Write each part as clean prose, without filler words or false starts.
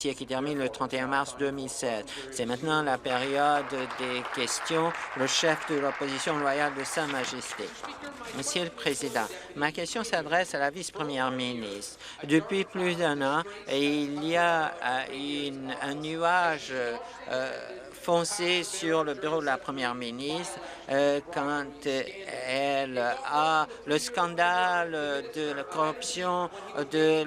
qui termine le 31 mars 2016. C'est maintenant la période des questions. Le chef de l'opposition loyale de Sa Majesté. Monsieur le Président, ma question s'adresse à la vice-première ministre. Depuis plus d'un an, il y a un nuage foncé sur le bureau de la première ministre quand elle a le scandale de la corruption de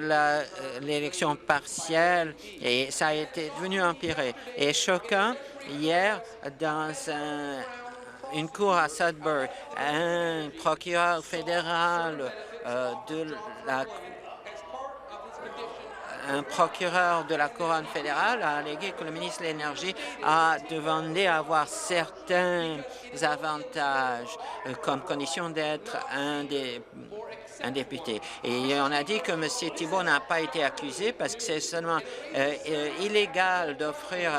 l'élection partielle et ça a été devenu empiré. Et choquant, hier, dans une cour à Sudbury, un procureur fédéral un procureur de la couronne fédérale a allégué que le ministre de l'Énergie a demandé à avoir certains avantages comme condition d'être un député. Et on a dit que M. Thibault n'a pas été accusé parce que c'est seulement illégal d'offrir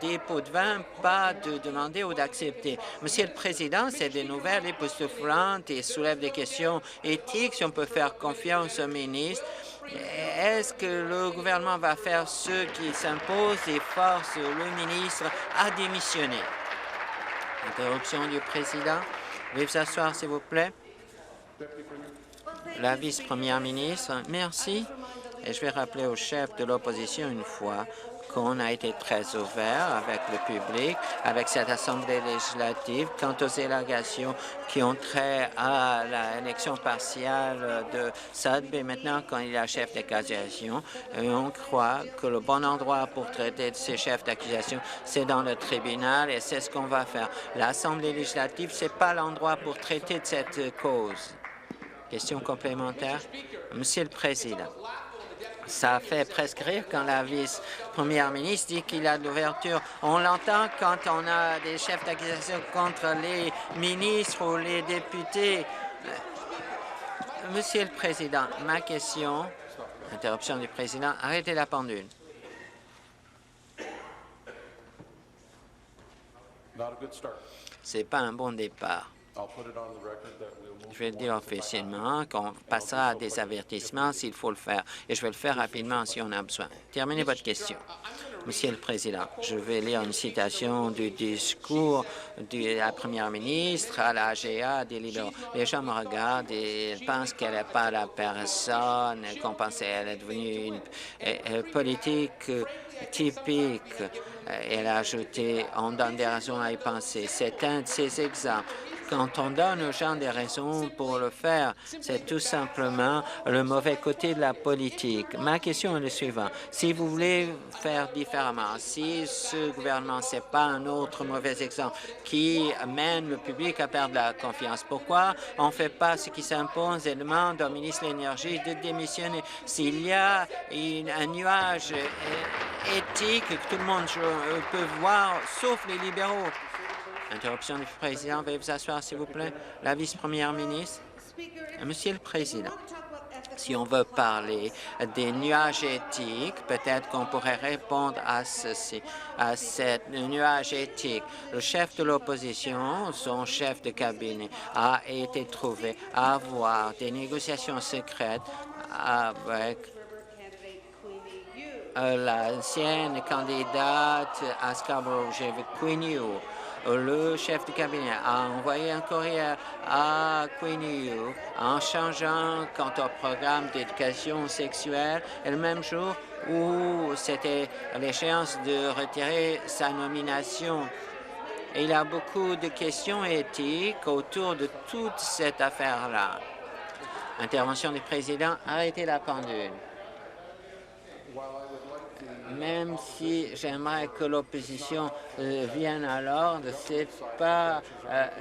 des pots de vin, pas de demander ou d'accepter. Monsieur le Président, c'est des nouvelles époustouflantes et soulèvent des questions éthiques si on peut faire confiance au ministre. Est-ce que le gouvernement va faire ce qui s'impose et force le ministre à démissionner? Interruption du président. Veuillez vous asseoir, s'il vous plaît. La vice-première ministre, merci. Et je vais rappeler au chef de l'opposition une fois qu'on a été très ouvert avec le public, avec cette Assemblée législative, quant aux allégations qui ont trait à l'élection partielle de Sudbury. Maintenant, quand il y a chef d'accusation, on croit que le bon endroit pour traiter de ces chefs d'accusation, c'est dans le tribunal et c'est ce qu'on va faire. L'Assemblée législative, ce n'est pas l'endroit pour traiter de cette cause. Question complémentaire. Monsieur le Président, ça fait presque rire quand la vice-première ministre dit qu'il y a de l'ouverture. On l'entend quand on a des chefs d'accusation contre les ministres ou les députés. Monsieur le Président, ma question, interruption du président, arrêtez la pendule. C'est pas un bon départ. Je vais dire officiellement qu'on passera à des avertissements s'il faut le faire, et je vais le faire rapidement si on a besoin. Terminez votre question. Monsieur le Président, je vais lire une citation du discours de la première ministre à la AGA des libéraux. Les gens me regardent et pensent qu'elle n'est pas la personne qu'on pensait. Elle est devenue une politique typique. Elle a ajouté « on donne des raisons à y penser ». C'est un de ces exemples. Quand on donne aux gens des raisons pour le faire, c'est tout simplement le mauvais côté de la politique. Ma question est le suivant. Si vous voulez faire différemment, si ce gouvernement, ce n'est pas un autre mauvais exemple qui mène le public à perdre la confiance, pourquoi on ne fait pas ce qui s'impose et demande au ministre de l'Énergie de démissionner? S'il y a un nuage éthique que tout le monde peut voir, sauf les libéraux. Interruption du président. Veuillez vous asseoir, s'il vous plaît. La vice-première ministre. Monsieur le Président, si on veut parler des nuages éthiques, peut-être qu'on pourrait répondre à ceci, à ce nuage éthique. Le chef de l'opposition, son chef de cabinet, a été trouvé à avoir des négociations secrètes avec l'ancienne candidate à Scarborough, Queen Yu. Le chef de cabinet a envoyé un courrier à Queen Yu en changeant quant au programme d'éducation sexuelle et le même jour où c'était l'échéance de retirer sa nomination. Et il y a beaucoup de questions éthiques autour de toute cette affaire-là. Intervention du président. Arrêtez la pendule. Même si j'aimerais que l'opposition vienne à l'ordre, ce n'est pas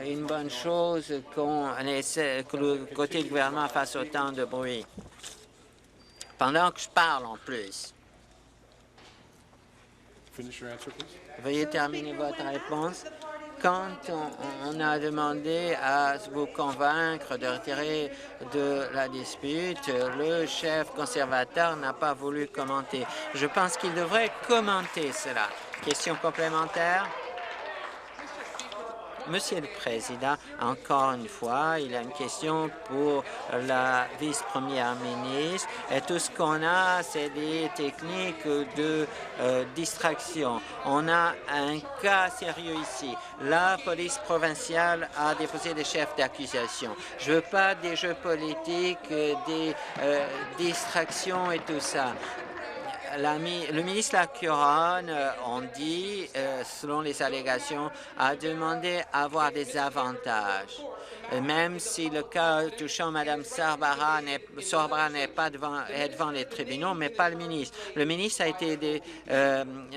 une bonne chose que le côté du gouvernement fasse autant de bruit. Pendant que je parle en plus. Veuillez terminer votre réponse. Quand on a demandé à vous convaincre de retirer de la dispute, le chef conservateur n'a pas voulu commenter. Je pense qu'il devrait commenter cela. Question complémentaire. Monsieur le Président, encore une fois, il y a une question pour la vice-première ministre. Et tout ce qu'on a, c'est des techniques de distraction. On a un cas sérieux ici. La police provinciale a déposé des chefs d'accusation. Je ne veux pas des jeux politiques, des distractions et tout ça. Le ministre de la Couronne, on dit, selon les allégations, a demandé à avoir des avantages. Même si le cas touchant Mme Sorbara n'est pas devant les tribunaux, mais pas le ministre. Le ministre a été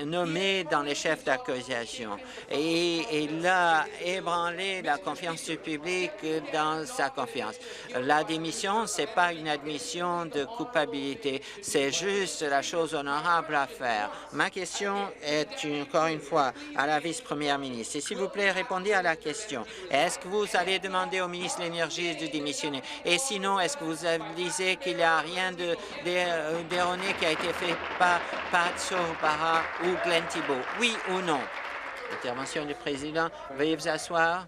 nommé dans les chefs d'accusation et il a ébranlé la confiance du public dans sa confiance. La démission, ce n'est pas une admission de culpabilité, c'est juste la chose honorable à faire. Ma question est encore une fois à la vice-première ministre. Et s'il vous plaît, répondez à la question. Est-ce que vous allez demander au ministre de l'Énergie de démissionner? Et sinon, est-ce que vous disez qu'il n'y a rien d'erroné qui a été fait par Pat Sorbara ou Glenn Thibault? Oui ou non? Intervention du président. Veuillez vous asseoir.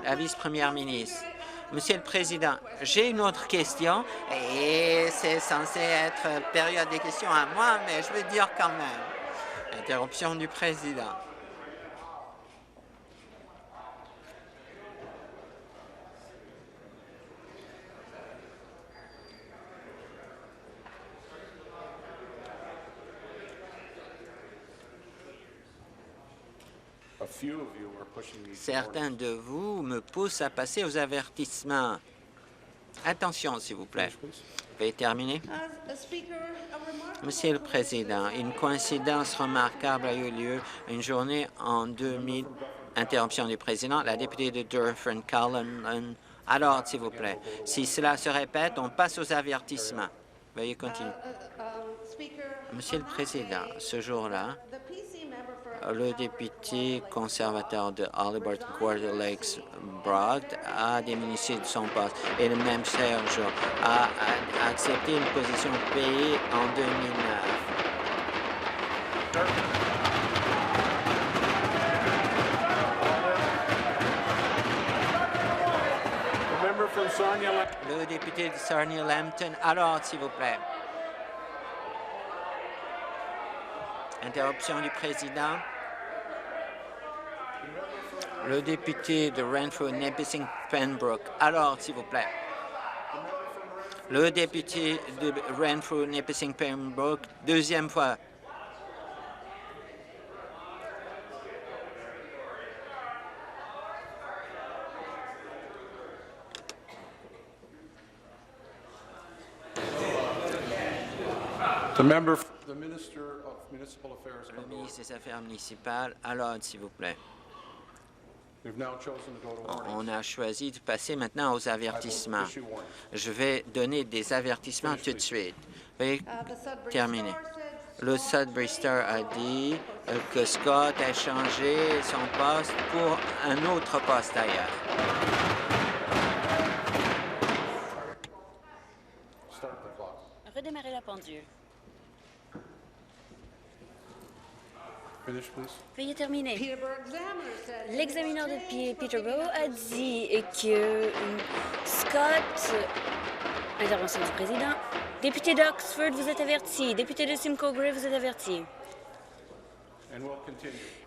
La vice-première ministre. Monsieur le Président, j'ai une autre question et c'est censé être période des questions à moi, mais je veux dire quand même. Interruption du président. Certains de vous me poussent à passer aux avertissements. Attention, s'il vous plaît. Veuillez terminer. Monsieur le Président, une coïncidence remarquable a eu lieu une journée en 2000. Interruption du Président. La députée de Dufferin-Caledon. Alors, s'il vous plaît, si cela se répète, on passe aux avertissements. Veuillez continuer. Monsieur le Président, ce jour-là, le député conservateur de Haliburton-Quarter Lakes, Broad, a démissionné de son poste et le même jour a accepté une position payée en 2009. Le député de Sarnia-Lambton, alors, s'il vous plaît. Interruption du président. Le député de Renfrew-Nipissing-Pembroke. Alors, s'il vous plaît. Le député de Renfrew-Nipissing-Pembroke, deuxième fois. Le ministre des Affaires municipales, alors, s'il vous plaît. On a choisi de passer maintenant aux avertissements. Je vais donner des avertissements tout de suite. Veuillez terminer. Le Sudbury Star a dit que Scott a changé son poste pour un autre poste ailleurs. Redémarrer la pendule. Veuillez terminer. L'examineur de Peterborough a dit que Scott... Intervention du président. Député d'Oxford, vous êtes averti. Député de Simcoe Grey, vous êtes averti.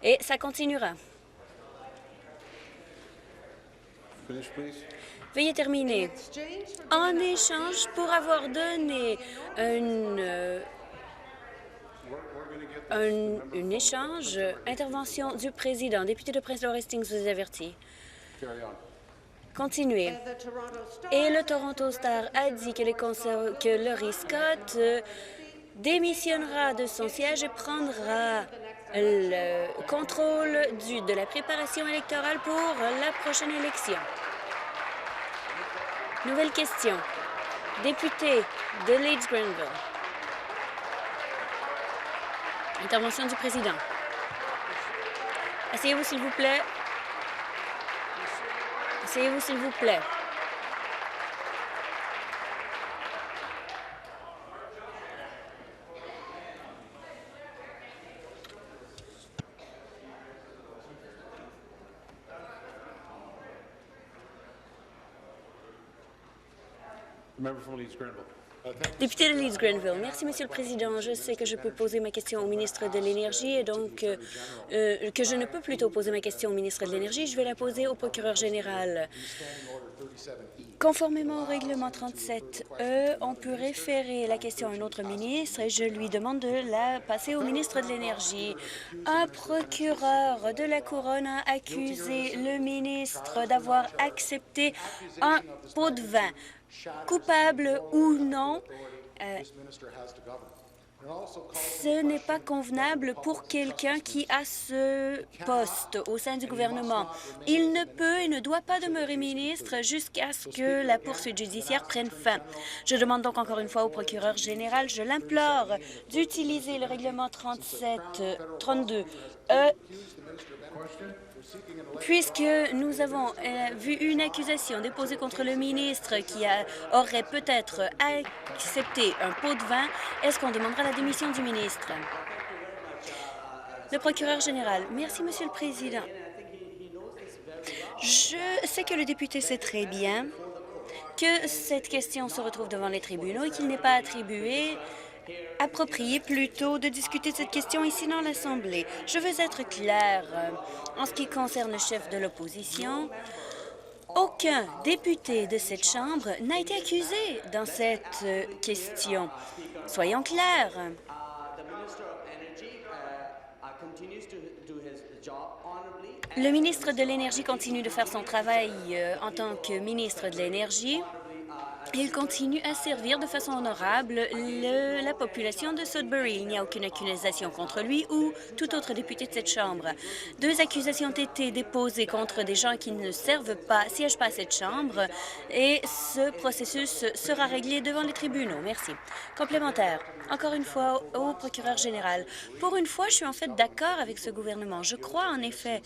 Et ça continuera. Veuillez terminer. En échange, pour avoir donné un échange, intervention du président. Député de Prince Laurel Hastings, vous êtes averti. Continuez. Et le Toronto Star a dit que Laurie Scott démissionnera de son siège et prendra le contrôle de la préparation électorale pour la prochaine élection. Nouvelle question. Député de Leeds-Grenville. Intervention du président. Asseyez-vous, s'il vous plaît. Asseyez-vous, s'il vous plaît. Député de Leeds-Grenville. Merci, Monsieur le Président. Je sais que je peux poser ma question au ministre de l'Énergie et donc que je ne peux plutôt poser ma question au ministre de l'Énergie. Je vais la poser au procureur général. Conformément au règlement 37E, on peut référer la question à un autre ministre et je lui demande de la passer au ministre de l'Énergie. Un procureur de la Couronne a accusé le ministre d'avoir accepté un pot de vin. Coupable ou non, ce n'est pas convenable pour quelqu'un qui a ce poste au sein du gouvernement. Il ne peut et ne doit pas demeurer ministre jusqu'à ce que la poursuite judiciaire prenne fin. Je demande donc encore une fois au procureur général, je l'implore d'utiliser le règlement 32E puisque nous avons vu une accusation déposée contre le ministre qui aurait peut-être accepté un pot de vin, est-ce qu'on demandera la démission du ministre? Le procureur général. Merci, Monsieur le Président. Je sais que le député sait très bien que cette question se retrouve devant les tribunaux et qu'il n'est pas approprié plutôt de discuter de cette question ici dans l'Assemblée. Je veux être claire. En ce qui concerne le chef de l'opposition, aucun député de cette Chambre n'a été accusé dans cette question. Soyons clairs. Le ministre de l'Énergie continue de faire son travail en tant que ministre de l'Énergie. Il continue à servir de façon honorable la population de Sudbury. Il n'y a aucune accusation contre lui ou tout autre député de cette Chambre. 2 accusations ont été déposées contre des gens qui ne siègent pas à cette Chambre et ce processus sera réglé devant les tribunaux. Merci. Complémentaire. Encore une fois, au procureur général. Pour une fois, je suis en fait d'accord avec ce gouvernement. Je crois en effet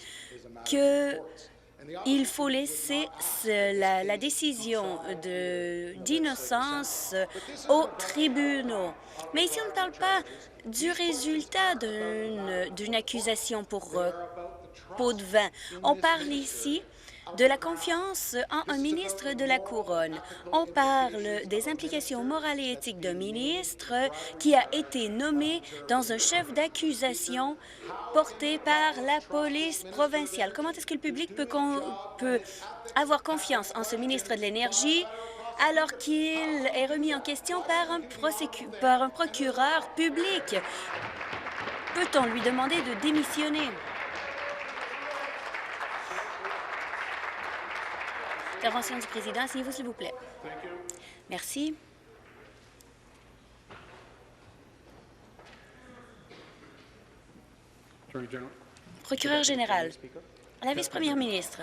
qu'il faut laisser la décision d'innocence aux tribunaux. Mais ici, on ne parle pas du résultat d'une accusation pour pot de vin. On parle ici de la confiance en un ministre de la Couronne. On parle des implications morales et éthiques d'un ministre qui a été nommé dans un chef d'accusation porté par la police provinciale. Comment est-ce que le public peut avoir confiance en ce ministre de l'Énergie alors qu'il est remis en question par un procureur public? Peut-on lui demander de démissionner? Intervention du président. Asseyez-vous, s'il vous plaît. Merci. Procureur général. La vice-première ministre.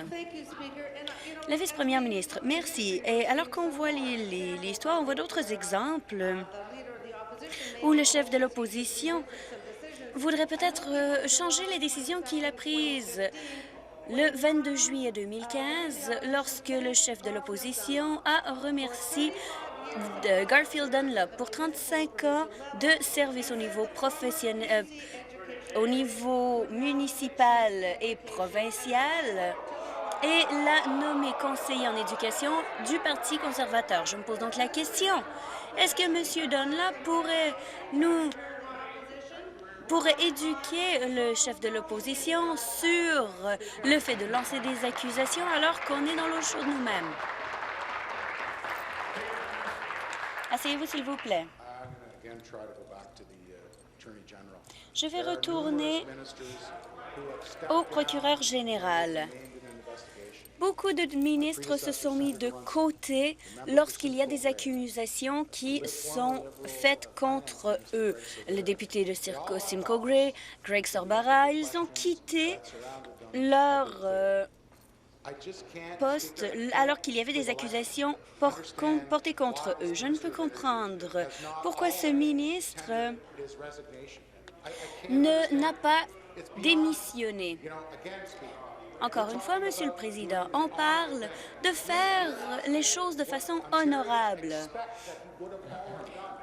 La vice-première ministre, merci. Et alors qu'on voit l'histoire, on voit d'autres exemples où le chef de l'opposition voudrait peut-être changer les décisions qu'il a prises. Le 22 juillet 2015, lorsque le chef de l'opposition a remercié Garfield Dunlop pour 35 ans de service au niveau professionnel, au niveau municipal et provincial, et l'a nommé conseiller en éducation du Parti conservateur. Je me pose donc la question, est-ce que M. Dunlop pourrait éduquer le chef de l'opposition sur le fait de lancer des accusations alors qu'on est dans l'eau chaude nous-mêmes? Asseyez-vous, s'il vous plaît. Je vais retourner au procureur général. Beaucoup de ministres se sont mis de côté lorsqu'il y a des accusations qui sont faites contre eux. Le député de Simcoe Grey, Greg Sorbara, ils ont quitté leur poste alors qu'il y avait des accusations portées contre eux. Je ne peux comprendre pourquoi ce ministre n'a pas démissionné. Encore une fois, Monsieur le Président, on parle de faire les choses de façon honorable.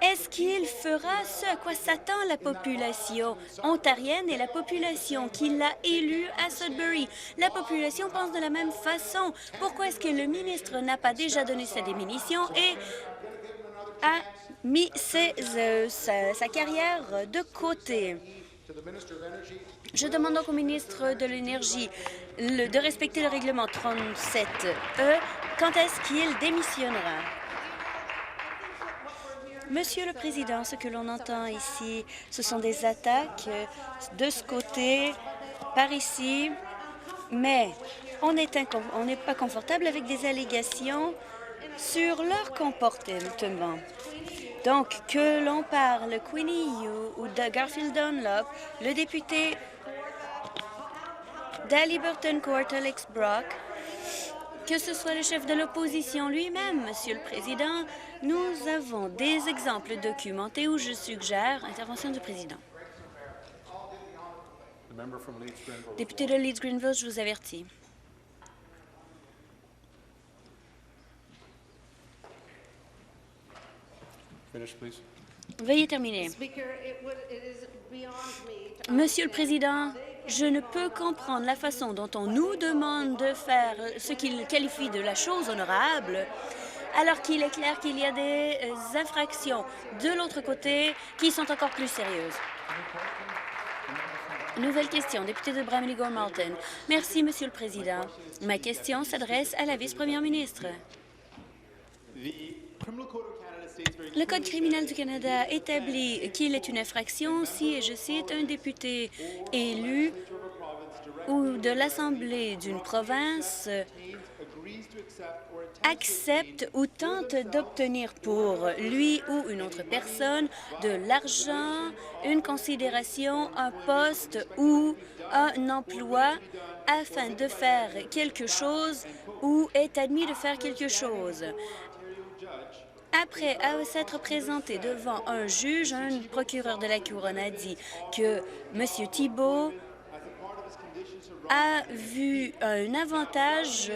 Est-ce qu'il fera ce à quoi s'attend la population ontarienne et la population qui l'a élu à Sudbury? La population pense de la même façon. Pourquoi est-ce que le ministre n'a pas déjà donné sa démission et a mis sa carrière de côté. Je demande donc au ministre de l'Énergie de respecter le règlement 37E. Quand est-ce qu'il démissionnera? Monsieur le Président, ce que l'on entend ici, ce sont des attaques de ce côté, par ici, mais on n'est pas confortable avec des allégations sur leur comportement. Donc, que l'on parle Queenie Hughes ou de Garfield Dunlop, le député d'Haliburton Court, Alex Brock, que ce soit le chef de l'opposition lui-même, Monsieur le Président, nous avons des exemples documentés où je suggère intervention du Président. Député de Leeds-Greenville, je vous avertis. Veuillez terminer. Monsieur le Président, je ne peux comprendre la façon dont on nous demande de faire ce qu'il qualifie de la chose honorable, alors qu'il est clair qu'il y a des infractions de l'autre côté qui sont encore plus sérieuses. Nouvelle question, député de Bramalea-Gormalton. Merci, Monsieur le Président. Ma question s'adresse à la vice-première ministre. Le Code criminel du Canada établit qu'il est une infraction si, et je cite, un député élu ou de l'Assemblée d'une province accepte ou tente d'obtenir pour lui ou une autre personne de l'argent, une considération, un poste ou un emploi afin de faire quelque chose ou est admis de faire quelque chose. Après s'être présenté devant un juge, un procureur de la Couronne a dit que M. Thibault a vu un avantage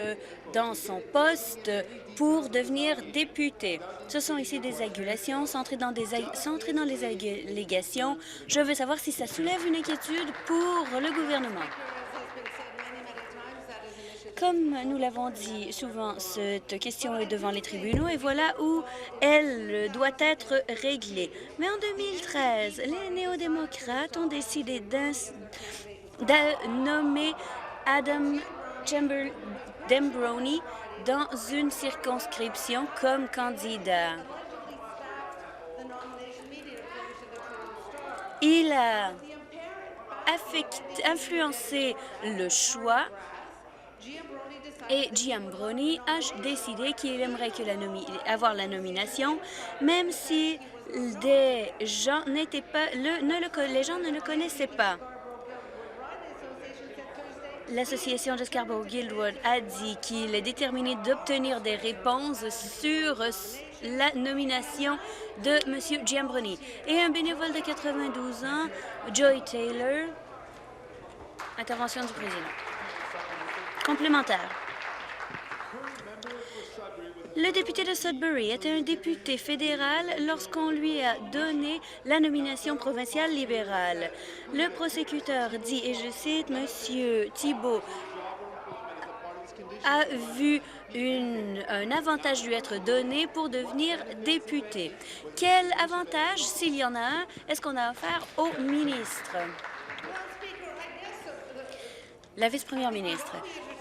dans son poste pour devenir député. Ce sont ici des allégations, sans entrer dans les allégations. Je veux savoir si ça soulève une inquiétude pour le gouvernement. Comme nous l'avons dit souvent, cette question est devant les tribunaux et voilà où elle doit être réglée. Mais en 2013, les néo-démocrates ont décidé de nommer Adam Dembroni dans une circonscription comme candidat. Il a influencé le choix et Giambroni a décidé qu'il aimerait avoir la nomination, même si les gens ne le connaissaient pas. L'association de Scarborough-Guildwood a dit qu'il est déterminé d'obtenir des réponses sur la nomination de M. Giambroni. Et un bénévole de 92 ans, Joy Taylor, intervention du président. Complémentaire. Le député de Sudbury était un député fédéral lorsqu'on lui a donné la nomination provinciale libérale. Le prosécuteur dit, et je cite, « Monsieur Thibault a vu un avantage lui être donné pour devenir député. » Quel avantage, s'il y en a un, est-ce qu'on a affaire au ministre? La vice-première ministre.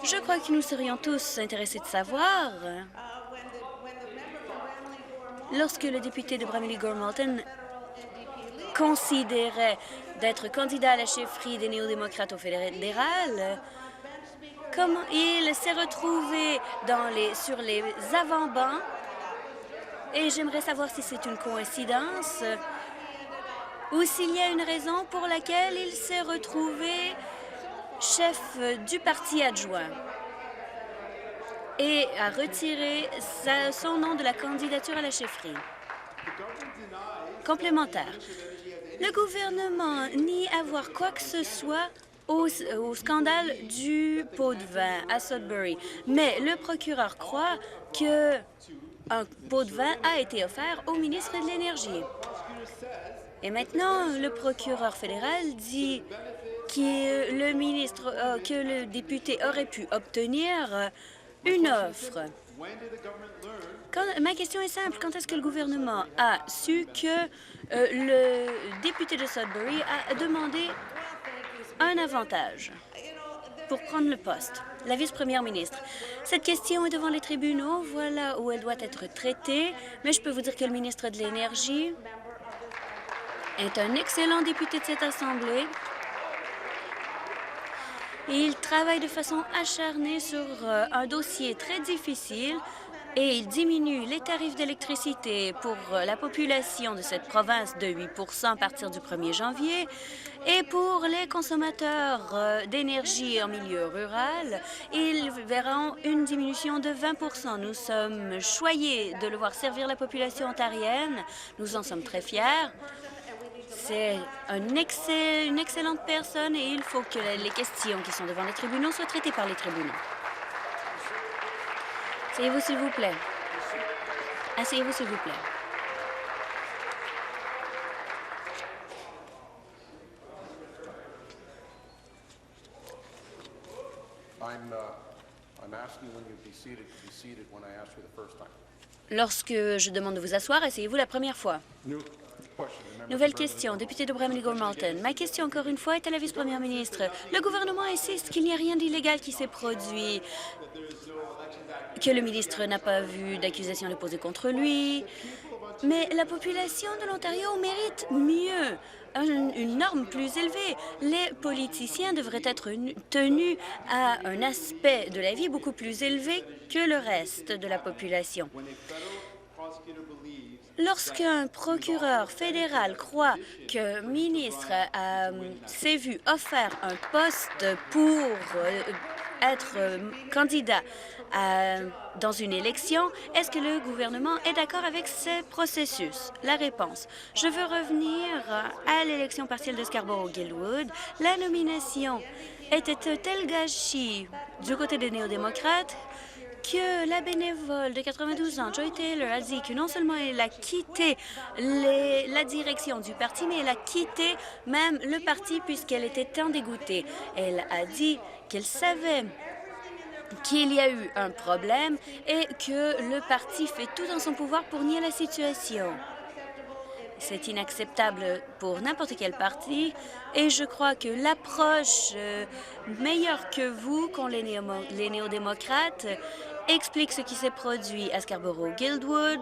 Je crois que nous serions tous intéressés de savoir, lorsque le député de Bramalea-Gormalton considérait d'être candidat à la chefferie des néo-démocrates au fédéral, comment il s'est retrouvé sur les avant-bancs, et j'aimerais savoir si c'est une coïncidence ou s'il y a une raison pour laquelle il s'est retrouvé chef du parti adjoint et a retiré son nom de la candidature à la chefferie. Complémentaire. Le gouvernement nie avoir quoi que ce soit au scandale du pot de vin à Sudbury, mais le procureur croit qu'un pot de vin a été offert au ministre de l'Énergie. Et maintenant, le procureur fédéral dit que le député aurait pu obtenir une offre Ma question est simple. Quand est-ce que le gouvernement a su que le député de Sudbury a demandé un avantage pour prendre le poste? La vice-première ministre. Cette question est devant les tribunaux. Voilà où elle doit être traitée. Mais je peux vous dire que le ministre de l'Énergie est un excellent député de cette Assemblée. Il travaille de façon acharnée sur un dossier très difficile et il diminue les tarifs d'électricité pour la population de cette province de 8 % à partir du 1er janvier. Et pour les consommateurs d'énergie en milieu rural, ils verront une diminution de 20 %. Nous sommes choyés de le voir servir la population ontarienne. Nous en sommes très fiers. C'est une excellente personne et il faut que les questions qui sont devant les tribunaux soient traitées par les tribunaux. Asseyez-vous, s'il vous plaît. Asseyez-vous, s'il vous plaît. Lorsque je demande de vous asseoir, asseyez-vous la première fois. Nouvelle question, député de Bramalea-Gormalton. Ma question, encore une fois, est à la vice-première ministre. Le gouvernement insiste qu'il n'y a rien d'illégal qui s'est produit, que le ministre n'a pas vu d'accusation déposée contre lui. Mais la population de l'Ontario mérite mieux, une norme plus élevée. Les politiciens devraient être tenus à un aspect de la vie beaucoup plus élevé que le reste de la population. Lorsqu'un procureur fédéral croit qu'un ministre s'est vu offert un poste pour être candidat dans une élection, est-ce que le gouvernement est d'accord avec ce processus? La réponse. Je veux revenir à l'élection partielle de Scarborough-Guildwood. La nomination était un tel gâchis du côté des néo-démocrates que la bénévole de 92 ans, Joy Taylor, a dit que non seulement elle a quitté la direction du parti, mais elle a quitté même le parti puisqu'elle était tant dégoûtée. Elle a dit qu'elle savait qu'il y a eu un problème et que le parti fait tout dans son pouvoir pour nier la situation. C'est inacceptable pour n'importe quel parti et je crois que l'approche meilleure que vous qu'ont les néo-démocrates explique ce qui s'est produit à Scarborough-Guildwood,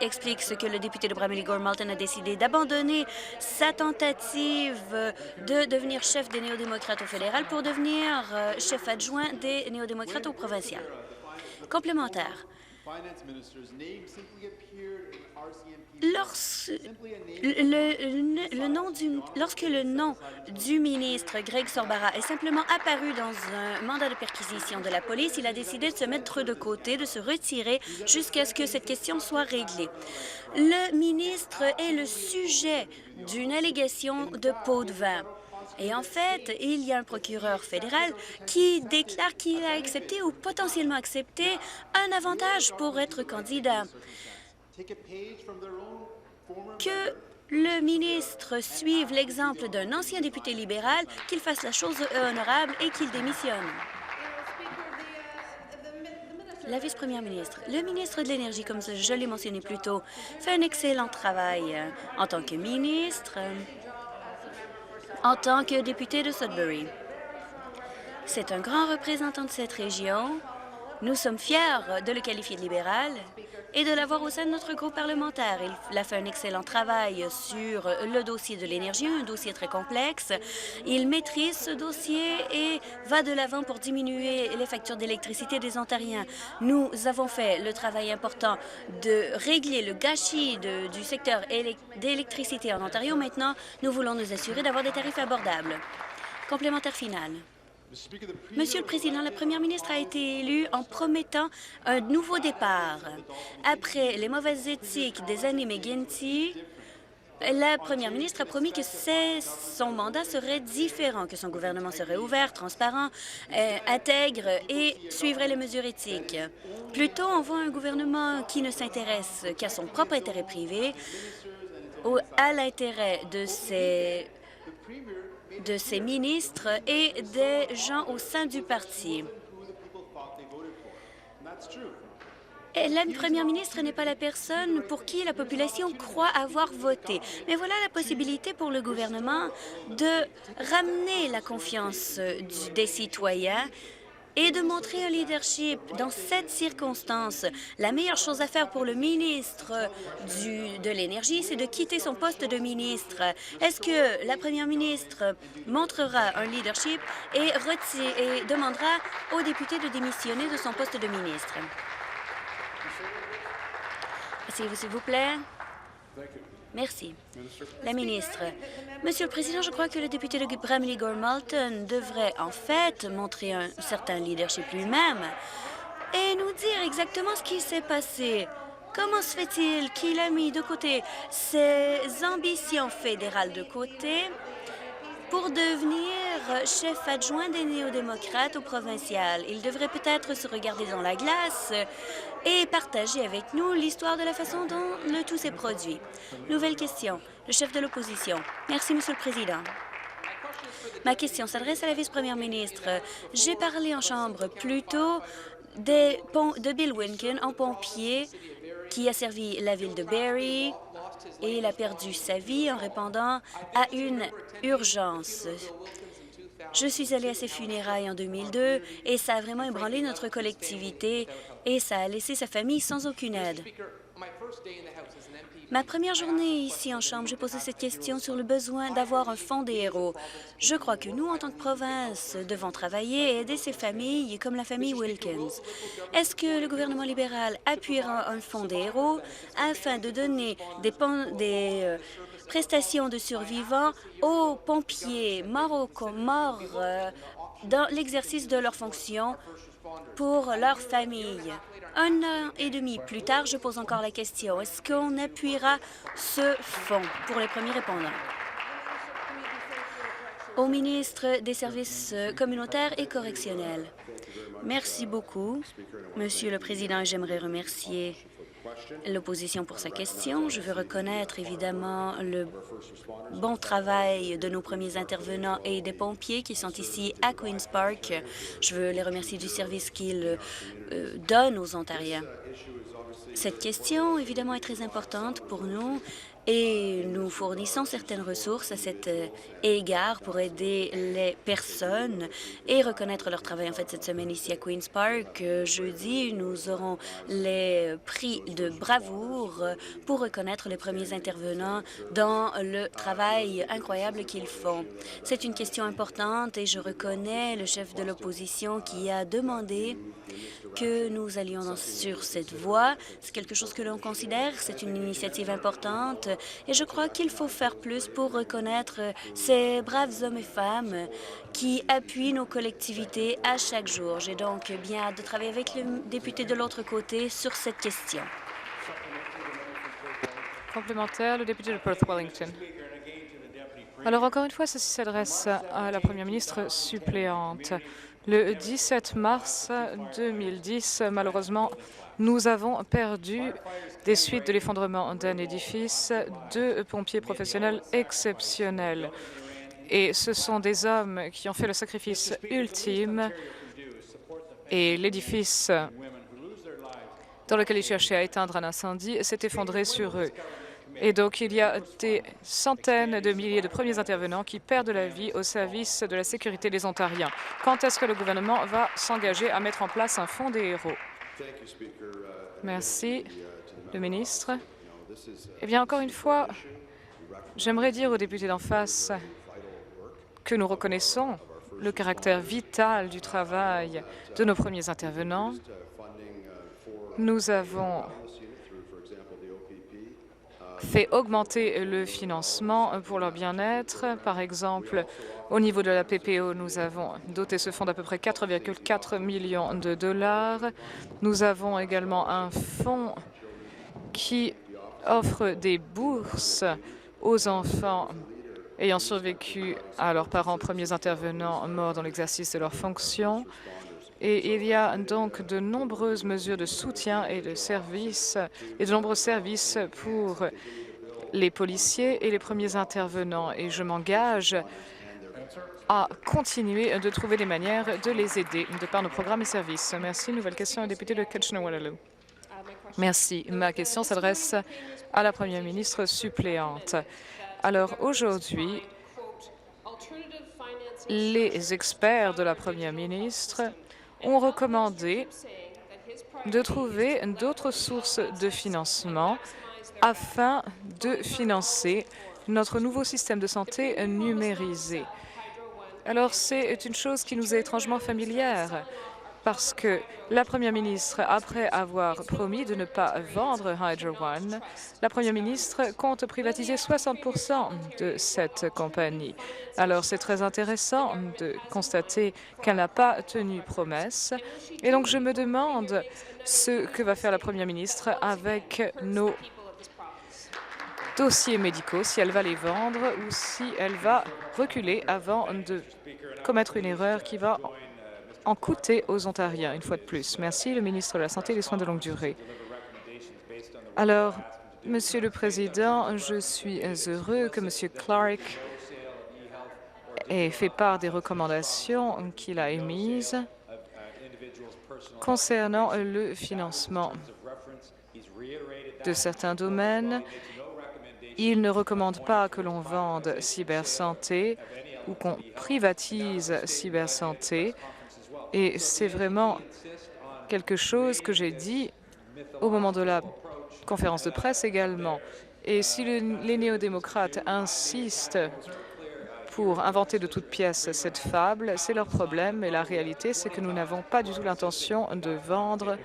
explique ce que le député de Bramalea-Gormalton a décidé d'abandonner sa tentative de devenir chef des néo-démocrates au fédéral pour devenir chef adjoint des néo-démocrates au provincial. Complémentaire. Lorsque le nom du ministre Greg Sorbara est simplement apparu dans un mandat de perquisition de la police, il a décidé de se mettre de côté, de se retirer jusqu'à ce que cette question soit réglée. Le ministre est le sujet d'une allégation de pot de vin. Et en fait, il y a un procureur fédéral qui déclare qu'il a accepté ou potentiellement accepté un avantage pour être candidat. Que le ministre suive l'exemple d'un ancien député libéral, qu'il fasse la chose honorable et qu'il démissionne. La vice-première ministre. Le ministre de l'Énergie, comme je l'ai mentionné plus tôt, fait un excellent travail en tant que ministre, en tant que député de Sudbury. C'est un grand représentant de cette région. Nous sommes fiers de le qualifier de libéral et de l'avoir au sein de notre groupe parlementaire. Il a fait un excellent travail sur le dossier de l'énergie, un dossier très complexe. Il maîtrise ce dossier et va de l'avant pour diminuer les factures d'électricité des Ontariens. Nous avons fait le travail important de régler le gâchis du secteur d'électricité en Ontario. Maintenant, nous voulons nous assurer d'avoir des tarifs abordables. Complémentaire final. Monsieur le Président, la première ministre a été élue en promettant un nouveau départ. Après les mauvaises éthiques des années McGuinty, la première ministre a promis que son mandat serait différent, que son gouvernement serait ouvert, transparent, intègre et suivrait les mesures éthiques. Plutôt, on voit un gouvernement qui ne s'intéresse qu'à son propre intérêt privé, à l'intérêt de ses ministres et des gens au sein du parti. Et la première ministre n'est pas la personne pour qui la population croit avoir voté. Mais voilà la possibilité pour le gouvernement de ramener la confiance des citoyens et de montrer un leadership dans cette circonstance. La meilleure chose à faire pour le ministre de l'Énergie, c'est de quitter son poste de ministre. Est-ce que la première ministre montrera un leadership et demandera aux députés de démissionner de son poste de ministre? Asseyez-vous, s'il vous plaît. Merci. La ministre. Monsieur le Président, je crois que le député de Bramley-Gormalton devrait en fait montrer un certain leadership lui-même et nous dire exactement ce qui s'est passé. Comment se fait-il qu'il a mis de côté ses ambitions fédérales de côté pour devenir chef adjoint des néo-démocrates au provincial? Il devrait peut-être se regarder dans la glace et partager avec nous l'histoire de la façon dont le tout s'est produit. Nouvelle question. Le chef de l'opposition. Merci, Monsieur le Président. Ma question s'adresse à la vice-première ministre. J'ai parlé en Chambre plus tôt de Bill Winken, un pompier qui a servi la ville de Barrie et il a perdu sa vie en répondant à une urgence. Je suis allée à ses funérailles en 2002 et ça a vraiment ébranlé notre collectivité et ça a laissé sa famille sans aucune aide. Ma première journée ici en Chambre, j'ai posé cette question sur le besoin d'avoir un fonds des héros. Je crois que nous, en tant que province, devons travailler et aider ces familles, comme la famille Wilkins. Est-ce que le gouvernement libéral appuiera un fonds des héros afin de donner des prestations de survivants aux pompiers morts dans l'exercice de leurs fonctions pour leur famille? 1 an et demi plus tard, je pose encore la question. Est-ce qu'on appuiera ce fonds? Pour les premiers répondants. Au ministre des Services communautaires et correctionnels. Merci beaucoup, Monsieur le Président, et j'aimerais remercier l'opposition pour sa question. Je veux reconnaître évidemment le bon travail de nos premiers intervenants et des pompiers qui sont ici à Queen's Park. Je veux les remercier du service qu'ils donnent aux Ontariens. Cette question, évidemment, est très importante pour nous et nous fournissons certaines ressources à cet égard pour aider les personnes et reconnaître leur travail. En fait, cette semaine ici à Queen's Park, jeudi, nous aurons les prix de bravoure pour reconnaître les premiers intervenants dans le travail incroyable qu'ils font. C'est une question importante et je reconnais le chef de l'opposition qui a demandé que nous allions sur cette voie. C'est quelque chose que l'on considère, c'est une initiative importante et je crois qu'il faut faire plus pour reconnaître ces braves hommes et femmes qui appuient nos collectivités à chaque jour. J'ai donc bien hâte de travailler avec le député de l'autre côté sur cette question. Complémentaire, le député de Perth-Wellington. Alors, encore une fois, ceci s'adresse à la première ministre suppléante. Le 17 mars 2010, malheureusement, nous avons perdu des suites de l'effondrement d'un édifice 2 pompiers professionnels exceptionnels. Et ce sont des hommes qui ont fait le sacrifice ultime et l'édifice dans lequel ils cherchaient à éteindre un incendie s'est effondré sur eux. Et donc, il y a des centaines de milliers de premiers intervenants qui perdent la vie au service de la sécurité des Ontariens. Quand est-ce que le gouvernement va s'engager à mettre en place un fonds des héros? Merci, le ministre. Eh bien, encore une fois, j'aimerais dire aux députés d'en face que nous reconnaissons le caractère vital du travail de nos premiers intervenants. Nous avons fait augmenter le financement pour leur bien-être. Par exemple, au niveau de la PPO, nous avons doté ce fonds d'à peu près 4,4 millions de dollars. Nous avons également un fonds qui offre des bourses aux enfants ayant survécu à leurs parents premiers intervenants morts dans l'exercice de leurs fonctions. Et il y a donc de nombreuses mesures de soutien et de services et de nombreux services pour les policiers et les premiers intervenants. Et je m'engage à continuer de trouver des manières de les aider de par nos programmes et services. Merci. Nouvelle question au député de Kitchener-Waterloo. Merci. Ma question s'adresse à la Première ministre suppléante. Alors aujourd'hui, les experts de la Première ministre ont recommandé de trouver d'autres sources de financement afin de financer notre nouveau système de santé numérisé. Alors, c'est une chose qui nous est étrangement familière parce que la Première ministre, après avoir promis de ne pas vendre Hydro One, la Première ministre compte privatiser 60% de cette compagnie. Alors, c'est très intéressant de constater qu'elle n'a pas tenu promesse. Et donc, je me demande ce que va faire la Première ministre avec nos dossiers médicaux, si elle va les vendre ou si elle va reculer avant de commettre une erreur qui va en coûter aux Ontariens, une fois de plus. Merci, le ministre de la Santé et des Soins de longue durée. Alors, Monsieur le Président, je suis heureux que Monsieur Clark ait fait part des recommandations qu'il a émises concernant le financement de certains domaines. Il ne recommande pas que l'on vende cybersanté ou qu'on privatise cybersanté. Et c'est vraiment quelque chose que j'ai dit au moment de la conférence de presse également. Et si les néo-démocrates insistent pour inventer de toutes pièces cette fable, c'est leur problème. Et la réalité, c'est que nous n'avons pas du tout l'intention de vendre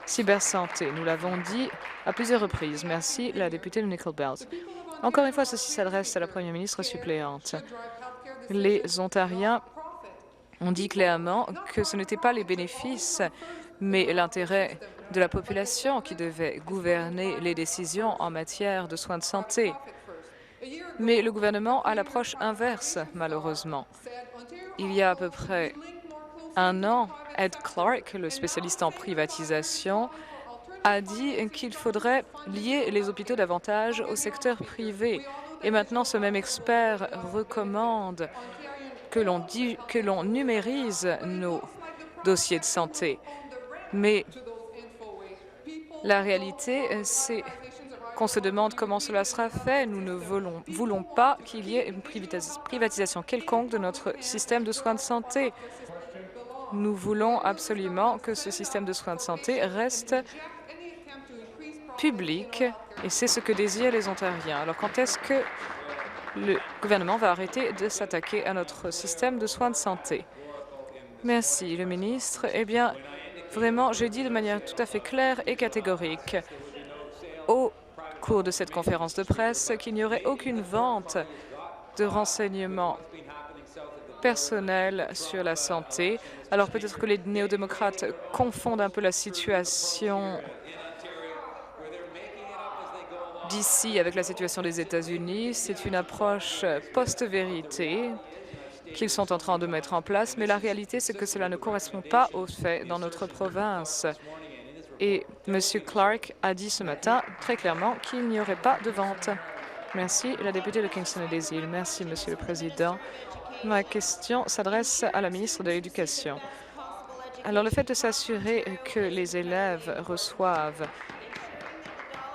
cybersanté. Nous l'avons dit à plusieurs reprises. Merci, la députée de Nickel Belt. Encore une fois, ceci s'adresse à la Première ministre suppléante. Les Ontariens ont dit clairement que ce n'était pas les bénéfices, mais l'intérêt de la population qui devait gouverner les décisions en matière de soins de santé. Mais le gouvernement a l'approche inverse, malheureusement. Il y a à peu près un an, Ed Clark, le spécialiste en privatisation, a dit qu'il faudrait lier les hôpitaux davantage au secteur privé. Et maintenant, ce même expert recommande que l'on numérise nos dossiers de santé. Mais la réalité, c'est qu'on se demande comment cela sera fait. Nous ne voulons pas qu'il y ait une privatisation quelconque de notre système de soins de santé. Nous voulons absolument que ce système de soins de santé reste public, et c'est ce que désirent les Ontariens. Alors, quand est-ce que le gouvernement va arrêter de s'attaquer à notre système de soins de santé? Merci, le ministre. Eh bien, vraiment, j'ai dit de manière tout à fait claire et catégorique au cours de cette conférence de presse qu'il n'y aurait aucune vente de renseignements personnels sur la santé. Alors peut-être que les néo-démocrates confondent un peu la situation d'ici avec la situation des États-Unis. C'est une approche post-vérité qu'ils sont en train de mettre en place, mais la réalité, c'est que cela ne correspond pas aux faits dans notre province. Et M. Clark a dit ce matin très clairement qu'il n'y aurait pas de vente. Merci. La députée de Kingston et des Îles. Merci, Monsieur le Président. Ma question s'adresse à la ministre de l'Éducation. Alors, le fait de s'assurer que les élèves reçoivent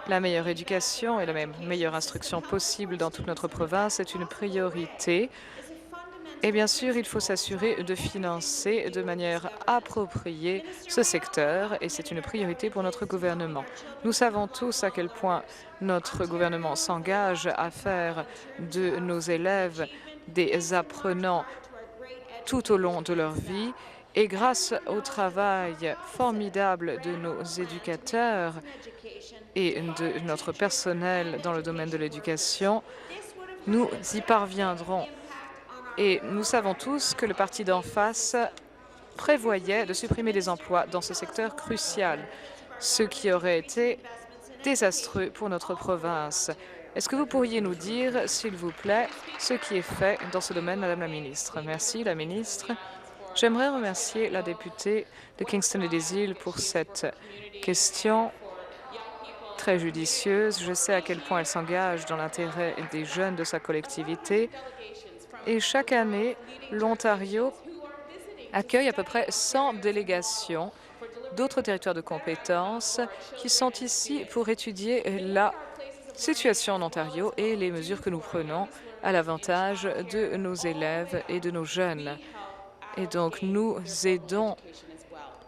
la meilleure éducation et la meilleure instruction possible dans toute notre province est une priorité. Et bien sûr, il faut s'assurer de financer de manière appropriée ce secteur, et c'est une priorité pour notre gouvernement. Nous savons tous à quel point notre gouvernement s'engage à faire de nos élèves des apprenants tout au long de leur vie, et grâce au travail formidable de nos éducateurs et de notre personnel dans le domaine de l'éducation, nous y parviendrons. Et nous savons tous que le parti d'en face prévoyait de supprimer des emplois dans ce secteur crucial, ce qui aurait été désastreux pour notre province. Est-ce que vous pourriez nous dire, s'il vous plaît, ce qui est fait dans ce domaine, Madame la ministre? Merci, la ministre. J'aimerais remercier la députée de Kingston et des Îles pour cette question très judicieuse. Je sais à quel point elle s'engage dans l'intérêt des jeunes de sa collectivité. Et chaque année, l'Ontario accueille à peu près 100 délégations d'autres territoires de compétences qui sont ici pour étudier la situation en Ontario et les mesures que nous prenons à l'avantage de nos élèves et de nos jeunes. Et donc, nous aidons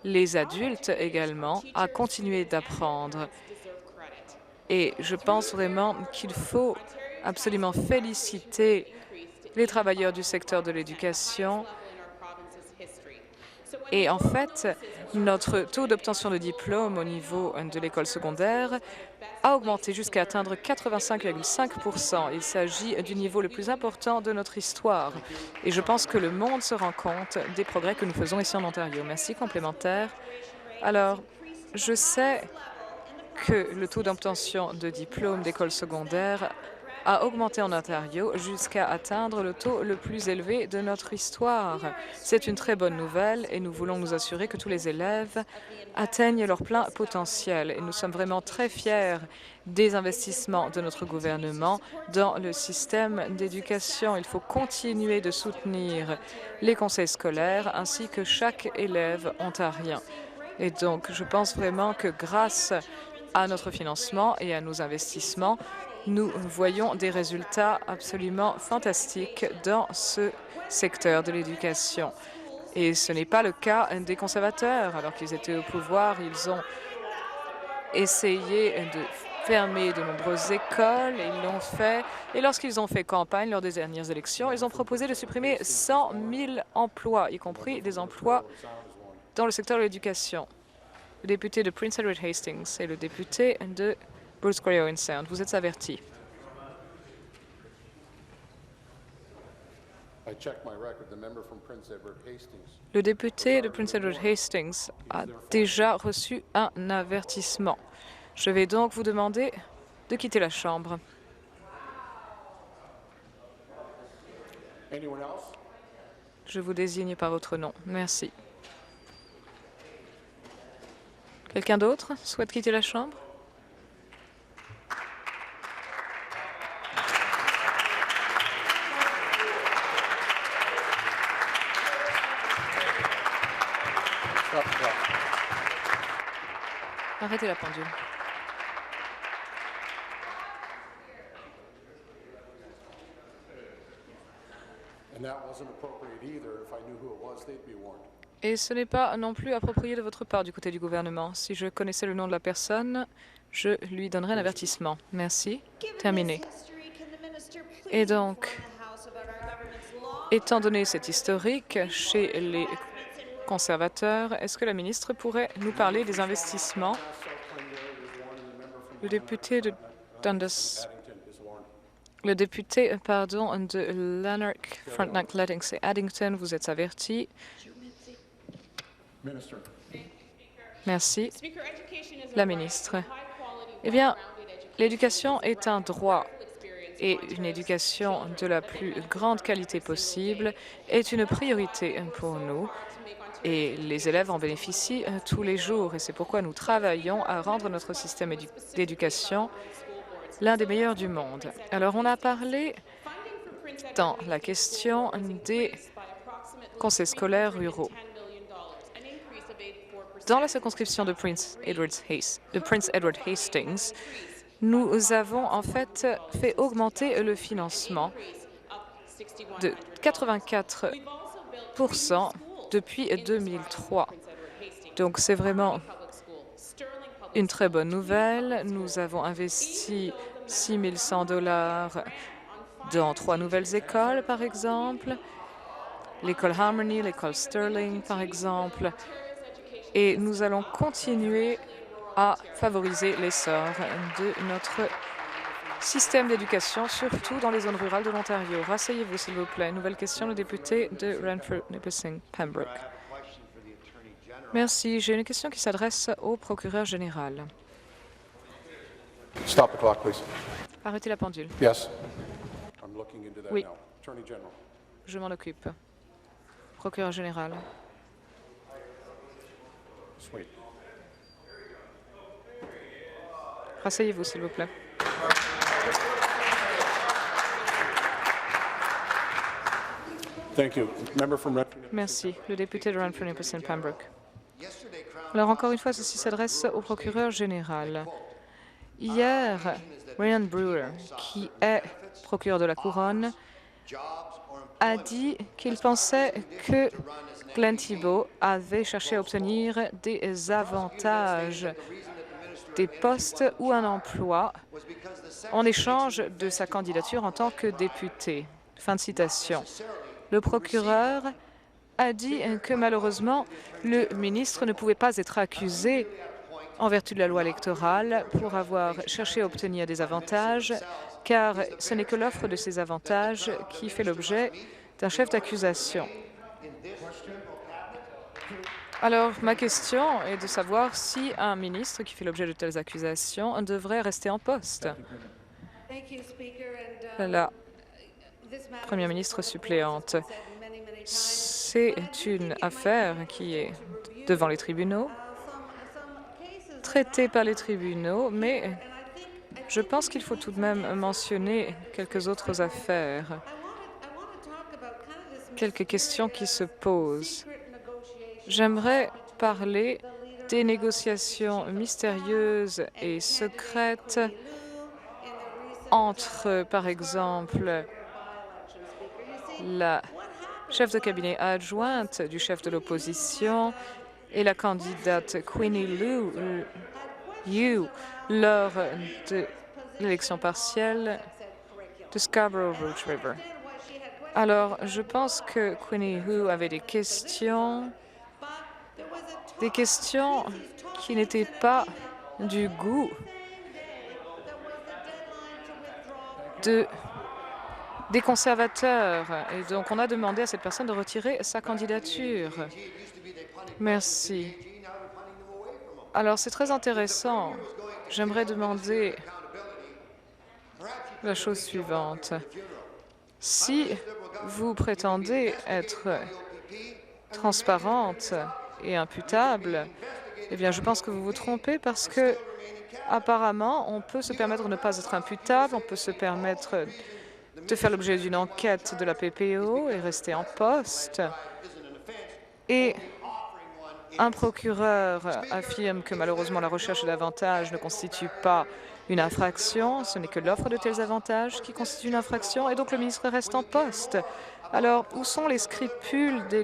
les adultes également à continuer d'apprendre. Et je pense vraiment qu'il faut absolument féliciter les travailleurs du secteur de l'éducation. Et en fait, notre taux d'obtention de diplôme au niveau de l'école secondaire a augmenté jusqu'à atteindre 85,5 %. Il s'agit du niveau le plus important de notre histoire. Et je pense que le monde se rend compte des progrès que nous faisons ici en Ontario. Merci. Complémentaire. Alors, je sais que le taux d'obtention de diplôme d'école secondaire a augmenté en Ontario jusqu'à atteindre le taux le plus élevé de notre histoire. C'est une très bonne nouvelle et nous voulons nous assurer que tous les élèves atteignent leur plein potentiel. Et nous sommes vraiment très fiers des investissements de notre gouvernement dans le système d'éducation. Il faut continuer de soutenir les conseils scolaires ainsi que chaque élève ontarien. Et donc, je pense vraiment que grâce à notre financement et à nos investissements, nous voyons des résultats absolument fantastiques dans ce secteur de l'éducation. Et ce n'est pas le cas des conservateurs. Alors qu'ils étaient au pouvoir, ils ont essayé de fermer de nombreuses écoles, et ils l'ont fait. Et lorsqu'ils ont fait campagne lors des dernières élections, ils ont proposé de supprimer 100 000 emplois, y compris des emplois dans le secteur de l'éducation. Le député de Prince Edward Hastings et le député de Bruce Grey Owen Sound, vous êtes avertis. Le député de Prince Edward Hastings a déjà reçu un avertissement. Je vais donc vous demander de quitter la Chambre. Je vous désigne par votre nom. Merci. Quelqu'un d'autre souhaite quitter la Chambre? Arrêtez la pendule. Et ce n'est pas non plus approprié de votre part du côté du gouvernement. Si je connaissais le nom de la personne, je lui donnerais un avertissement. Merci. Terminé. Et donc, étant donné cet historique chez les conservateurs, est-ce que la ministre pourrait nous parler des investissements? Le député de Dundas, le député, de Lanark, Frontenac, Lettings et Addington, vous êtes averti. Merci. La ministre. Eh bien, l'éducation est un droit et une éducation de la plus grande qualité possible est une priorité pour nous. Et les élèves en bénéficient tous les jours. Et c'est pourquoi nous travaillons à rendre notre système d'éducation l'un des meilleurs du monde. Alors, on a parlé dans la question des conseils scolaires ruraux. Dans la circonscription de Prince Edward Hastings, nous avons en fait augmenter le financement de 84 % depuis 2003. Donc, c'est vraiment une très bonne nouvelle. Nous avons investi 6 100 $ dans 3 nouvelles écoles, par exemple, l'école Harmony, l'école Sterling, par exemple. Et nous allons continuer à favoriser l'essor de notre système d'éducation, surtout dans les zones rurales de l'Ontario. Rasseyez-vous, s'il vous plaît. Nouvelle question, le député de Renfrew-Nipissing-Pembroke. Merci. J'ai une question qui s'adresse au procureur général. Stop the clock, please. Arrêtez la pendule. Yes. Oui. Je m'en occupe. Procureur général. Rasseyez-vous, s'il vous plaît. Merci. Le député de Renfrew-Nipissing-Pembroke. Alors, encore une fois, ceci s'adresse au procureur général. Hier, Ryan Brewer, qui est procureur de la Couronne, a dit qu'il pensait que Glenn Thibault avait cherché à obtenir des avantages, des postes ou un emploi en échange de sa candidature en tant que député. Fin de citation. Le procureur a dit que malheureusement, le ministre ne pouvait pas être accusé en vertu de la loi électorale pour avoir cherché à obtenir des avantages, car ce n'est que l'offre de ces avantages qui fait l'objet d'un chef d'accusation. Alors, ma question est de savoir si un ministre qui fait l'objet de telles accusations devrait rester en poste. La première ministre suppléante, c'est une affaire qui est devant les tribunaux, traitée par les tribunaux, mais je pense qu'il faut tout de même mentionner quelques autres affaires, quelques questions qui se posent. J'aimerais parler des négociations mystérieuses et secrètes entre, par exemple, la chef de cabinet adjointe du chef de l'opposition et la candidate Queenie Liu lors de l'élection partielle de Scarborough-Rouge River. Alors, je pense que Queenie Liu avait des questions qui n'étaient pas du goût des conservateurs. Et donc, on a demandé à cette personne de retirer sa candidature. Merci. Alors, c'est très intéressant. J'aimerais demander la chose suivante. Si vous prétendez être transparente et imputable, eh bien, je pense que vous vous trompez parce que, apparemment, on peut se permettre de ne pas être imputable, on peut se permettre de faire l'objet d'une enquête de la PPO et rester en poste. Et un procureur affirme que, malheureusement, la recherche d'avantages ne constitue pas une infraction. Ce n'est que l'offre de tels avantages qui constitue une infraction, et donc le ministre reste en poste. Alors, où sont les scrupules des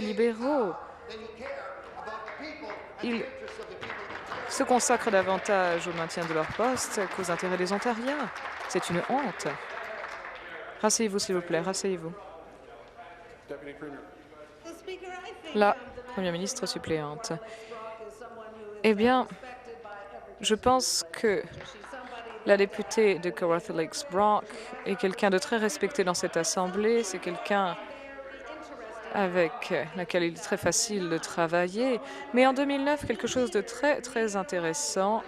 libéraux? Ils se consacrent davantage au maintien de leur poste qu'aux intérêts des Ontariens. C'est une honte. Rasseyez-vous, s'il vous plaît, rasseyez-vous. La première ministre suppléante. Eh bien, je pense que la députée de Kawartha Lakes Brock est quelqu'un de très respecté dans cette Assemblée. C'est quelqu'un avec laquelle il est très facile de travailler. Mais en 2009, quelque chose de très, très intéressant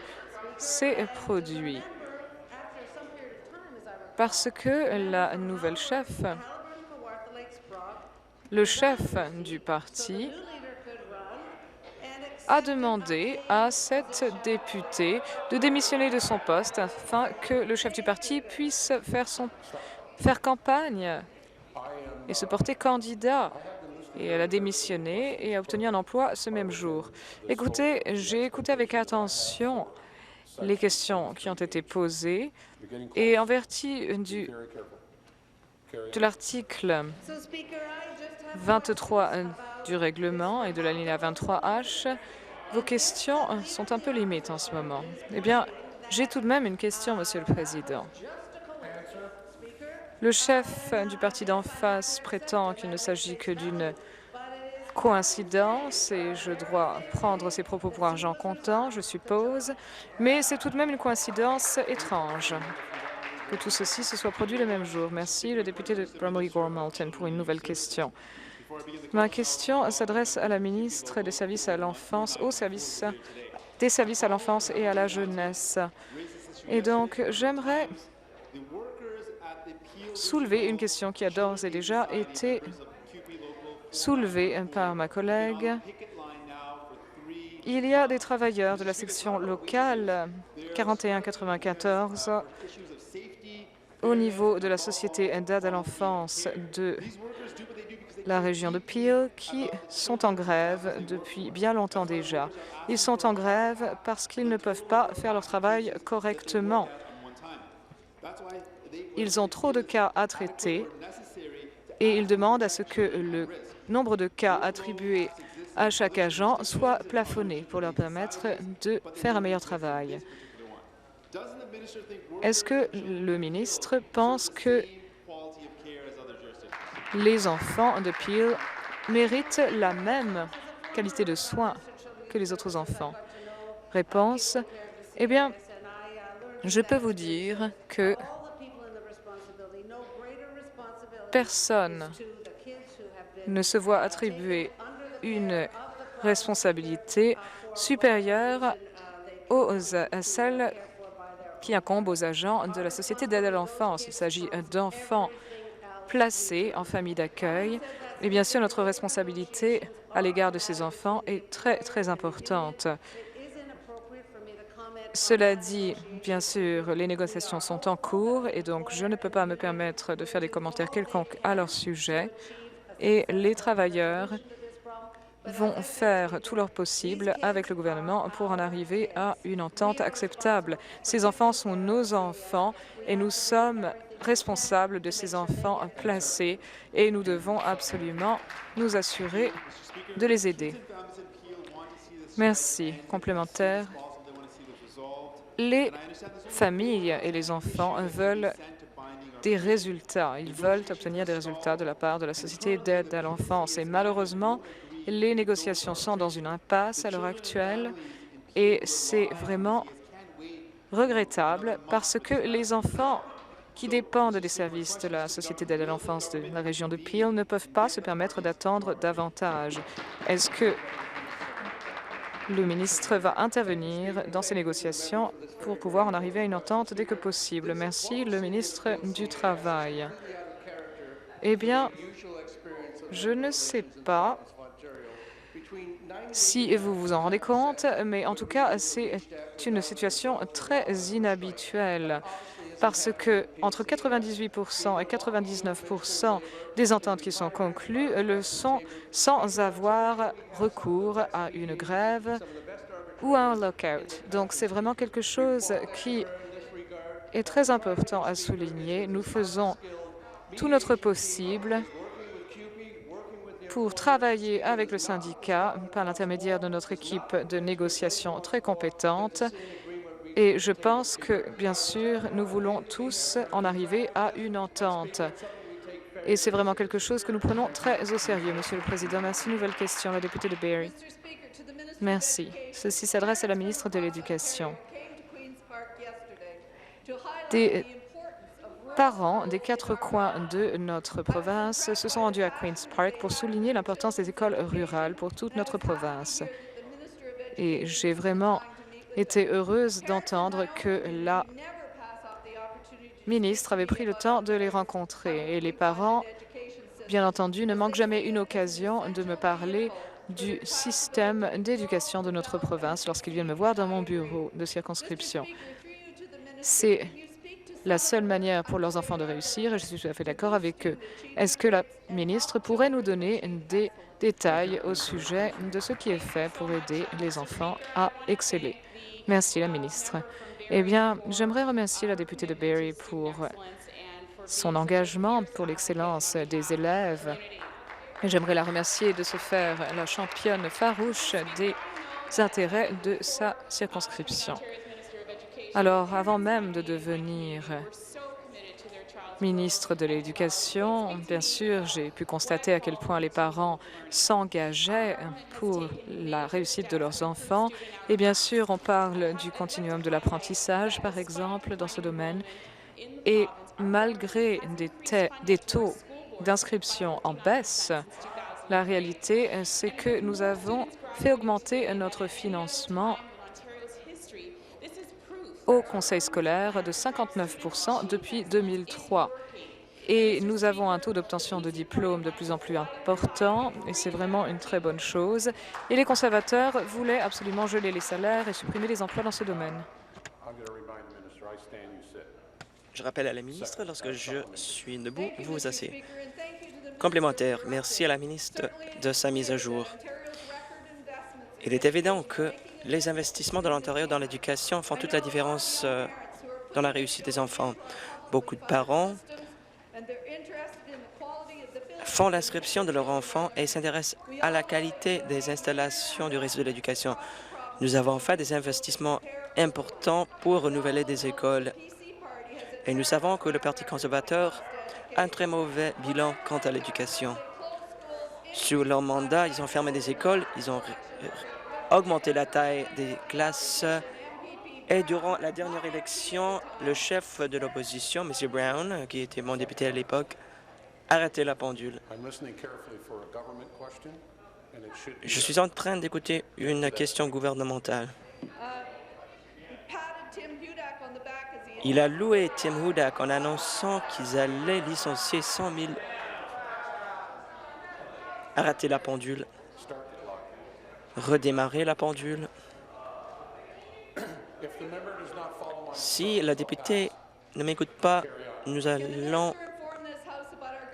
s'est produit. Parce que la nouvelle chef, le chef du parti, a demandé à cette députée de démissionner de son poste afin que le chef du parti puisse faire campagne et se porter candidat. Et elle a démissionné et a obtenu un emploi ce même jour. Écoutez, j'ai écouté avec attention les questions qui ont été posées et en vertu de l'article 23 du règlement et de l'alinéa 23H, vos questions sont un peu limites en ce moment. Eh bien, j'ai tout de même une question, Monsieur le Président. Le chef du parti d'en face prétend qu'il ne s'agit que d'une coïncidence et je dois prendre ses propos pour argent comptant, je suppose, mais c'est tout de même une coïncidence étrange que tout ceci se soit produit le même jour. Merci, le député de Bramley-Gormalton, pour une nouvelle question. Ma question s'adresse à la ministre des Services à l'enfance, des services à l'enfance et à la jeunesse. Et donc, j'aimerais soulever une question qui a d'ores et déjà été soulevée par ma collègue. Il y a des travailleurs de la section locale 4194 au niveau de la Société d'aide à l'enfance de la région de Peel qui sont en grève depuis bien longtemps déjà. Ils sont en grève parce qu'ils ne peuvent pas faire leur travail correctement. Ils ont trop de cas à traiter et ils demandent à ce que le nombre de cas attribués à chaque agent soit plafonné pour leur permettre de faire un meilleur travail. Est-ce que le ministre pense que les enfants de Peel méritent la même qualité de soins que les autres enfants? Réponse, eh bien, je peux vous dire que personne ne se voit attribuer une responsabilité supérieure à celle qui incombe aux agents de la Société d'aide à l'enfance. Il s'agit d'enfants placés en famille d'accueil. Et bien sûr, notre responsabilité à l'égard de ces enfants est très, très importante. Cela dit, bien sûr, les négociations sont en cours et donc je ne peux pas me permettre de faire des commentaires quelconques à leur sujet. Et les travailleurs vont faire tout leur possible avec le gouvernement pour en arriver à une entente acceptable. Ces enfants sont nos enfants et nous sommes responsables de ces enfants placés et nous devons absolument nous assurer de les aider. Merci. Complémentaire. Les familles et les enfants veulent des résultats. Ils veulent obtenir des résultats de la part de la Société d'aide à l'enfance. Et malheureusement, les négociations sont dans une impasse à l'heure actuelle et c'est vraiment regrettable parce que les enfants qui dépendent des services de la Société d'aide à l'enfance de la région de Peel ne peuvent pas se permettre d'attendre davantage. Est-ce que le ministre va intervenir dans ces négociations pour pouvoir en arriver à une entente dès que possible? Merci, le ministre du Travail. Eh bien, je ne sais pas si vous vous en rendez compte, mais en tout cas, c'est une situation très inhabituelle parce que entre 98% et 99% des ententes qui sont conclues le sont sans avoir recours à une grève ou à un lockout. Donc, c'est vraiment quelque chose qui est très important à souligner. Nous faisons tout notre possible pour travailler avec le syndicat par l'intermédiaire de notre équipe de négociation très compétente. Et je pense que, bien sûr, nous voulons tous en arriver à une entente. Et c'est vraiment quelque chose que nous prenons très au sérieux, Monsieur le Président. Merci. Nouvelle question, la députée de Barrie. Merci. Ceci s'adresse à la ministre de l'Éducation. Des parents des 4 coins de notre province se sont rendus à Queen's Park pour souligner l'importance des écoles rurales pour toute notre province. Et j'ai vraiment été heureuse d'entendre que la ministre avait pris le temps de les rencontrer. Et les parents, bien entendu, ne manquent jamais une occasion de me parler du système d'éducation de notre province lorsqu'ils viennent me voir dans mon bureau de circonscription. C'est la seule manière pour leurs enfants de réussir, et je suis tout à fait d'accord avec eux. Est-ce que la ministre pourrait nous donner des détails au sujet de ce qui est fait pour aider les enfants à exceller? Merci, la ministre. Eh bien, j'aimerais remercier la députée de Barrie pour son engagement pour l'excellence des élèves. J'aimerais la remercier de se faire la championne farouche des intérêts de sa circonscription. Alors, avant même de devenir ministre de l'Éducation, bien sûr, j'ai pu constater à quel point les parents s'engageaient pour la réussite de leurs enfants. Et bien sûr, on parle du continuum de l'apprentissage, par exemple, dans ce domaine. Et malgré des taux d'inscription en baisse, la réalité, c'est que nous avons fait augmenter notre financement au conseil scolaire de 59% depuis 2003. Et nous avons un taux d'obtention de diplômes de plus en plus important, et c'est vraiment une très bonne chose. Et les conservateurs voulaient absolument geler les salaires et supprimer les emplois dans ce domaine. Je rappelle à la ministre, lorsque je suis debout, vous vous asseyez. Complémentaire. Merci à la ministre de sa mise à jour. Il est évident que les investissements de l'Ontario dans l'éducation font toute la différence dans la réussite des enfants. Beaucoup de parents font l'inscription de leurs enfants et s'intéressent à la qualité des installations du réseau de l'éducation. Nous avons fait des investissements importants pour renouveler des écoles. Et nous savons que le Parti conservateur a un très mauvais bilan quant à l'éducation. Sur leur mandat, ils ont fermé des écoles, ils ont augmenté la taille des classes. Et durant la dernière élection, le chef de l'opposition, M. Brown, qui était mon député à l'époque, a arrêté la pendule. Je suis en train d'écouter une question gouvernementale. Il a loué Tim Hudak en annonçant qu'ils allaient licencier 100 000. Arrêter la pendule. Redémarrer la pendule. Si la députée ne m'écoute pas, nous allons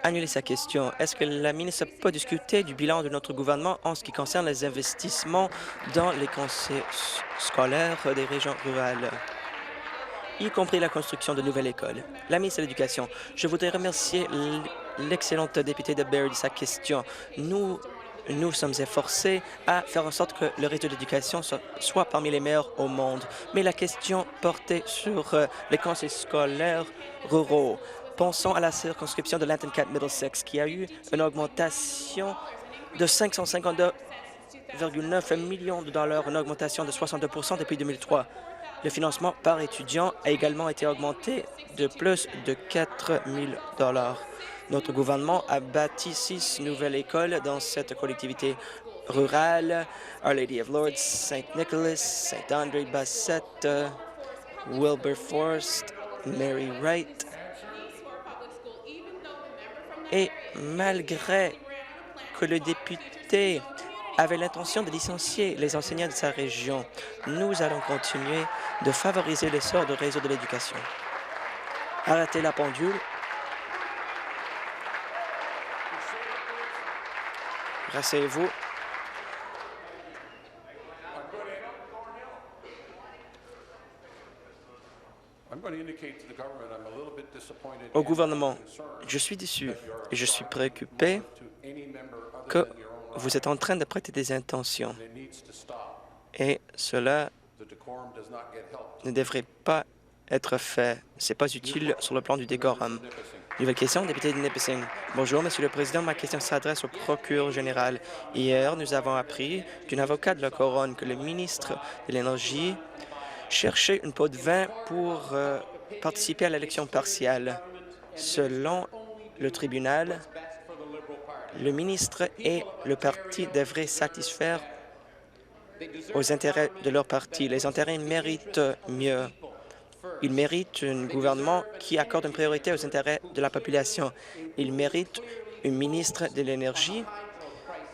annuler sa question. Est-ce que la ministre peut discuter du bilan de notre gouvernement en ce qui concerne les investissements dans les conseils scolaires des régions rurales, y compris la construction de nouvelles écoles? La ministre de l'Éducation, je voudrais remercier l'excellente députée de Barrie de sa question. Nous sommes efforcés à faire en sorte que le réseau d'éducation soit parmi les meilleurs au monde. Mais la question portait sur les conseils scolaires ruraux. Pensons à la circonscription de Lanton-Cat-Middlesex, qui a eu une augmentation de 552,9 millions de dollars, une augmentation de 62 % depuis 2003. Le financement par étudiant a également été augmenté de plus de 4 000 $. Notre gouvernement a bâti 6 nouvelles écoles dans cette collectivité rurale: Our Lady of Lourdes, St. Nicholas, St. André Bassett, Wilberforce, Mary Wright. Et malgré que le député avait l'intention de licencier les enseignants de sa région, nous allons continuer de favoriser l'essor du réseau de l'éducation. Arrêtez la pendule. Rasseyez-vous. Au gouvernement, je suis déçu et je suis préoccupé que vous êtes en train de prêter des intentions et cela ne devrait pas être fait. Ce n'est pas utile sur le plan du décorum. Nouvelle question, député de Nipissing. Bonjour, Monsieur le Président. Ma question s'adresse au procureur général. Hier, nous avons appris d'une avocate de la Couronne que le ministre de l'Énergie cherchait une pot de vin pour participer à l'élection partielle. Selon le tribunal, le ministre et le parti devraient satisfaire aux intérêts de leur parti. Les intérêts méritent mieux. Ils méritent un gouvernement qui accorde une priorité aux intérêts de la population. Ils méritent un ministre de l'Énergie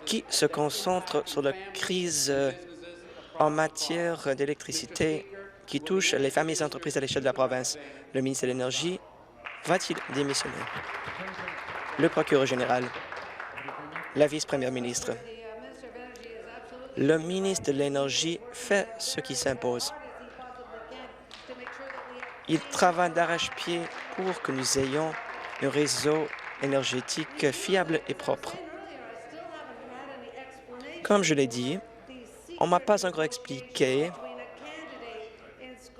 qui se concentre sur la crise en matière d'électricité qui touche les familles et entreprises à l'échelle de la province. Le ministre de l'Énergie va-t-il démissionner? Le procureur général, la vice-première ministre. Le ministre de l'Énergie fait ce qui s'impose. Il travaille d'arrache-pied pour que nous ayons un réseau énergétique fiable et propre. Comme je l'ai dit, on ne m'a pas encore expliqué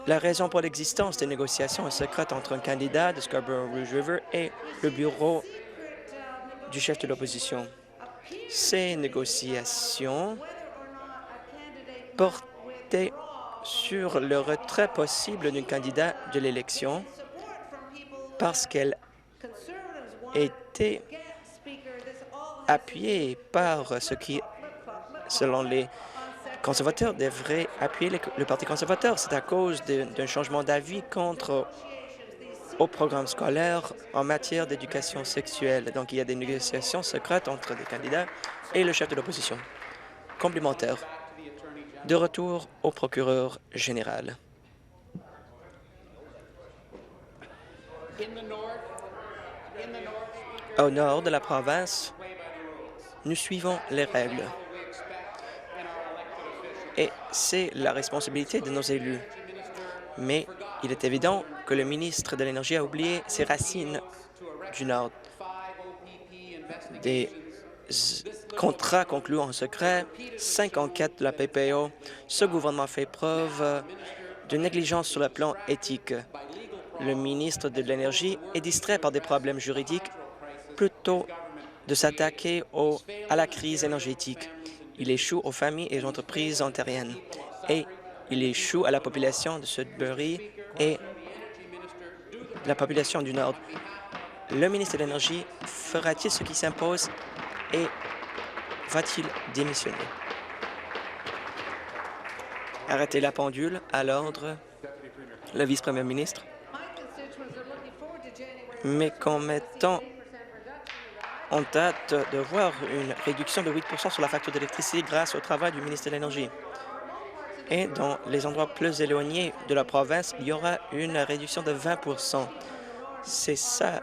la raison pour l'existence des négociations secrètes entre un candidat de Scarborough-Rouge River et le bureau du chef de l'opposition. Ces négociations portaient sur le retrait possible d'un candidat de l'élection parce qu'elle était appuyée par ce qui, selon les conservateurs, devrait appuyer le Parti conservateur. C'est à cause d'un changement d'avis au programme scolaire en matière d'éducation sexuelle. Donc, il y a des négociations secrètes entre des candidats et le chef de l'opposition. Complémentaire. De retour au procureur général. Au nord de la province, nous suivons les règles. Et c'est la responsabilité de nos élus. Mais il est évident que le ministre de l'Énergie a oublié ses racines du Nord. Des contrats conclus en secret, 5 enquêtes de la PPO. Ce gouvernement fait preuve de négligence sur le plan éthique. Le ministre de l'Énergie est distrait par des problèmes juridiques plutôt de s'attaquer à la crise énergétique. Il échoue aux familles et aux entreprises ontariennes et il échoue à la population de Sudbury et la population du Nord. Le ministre de l'Énergie fera-t-il ce qui s'impose et va-t-il démissionner? Arrêtez la pendule. À l'ordre, le vice-premier ministre. Mes commettants ont hâte de voir une réduction de 8 sur la facture d'électricité grâce au travail du ministre de l'Énergie. Et dans les endroits plus éloignés de la province, il y aura une réduction de 20 C'est ça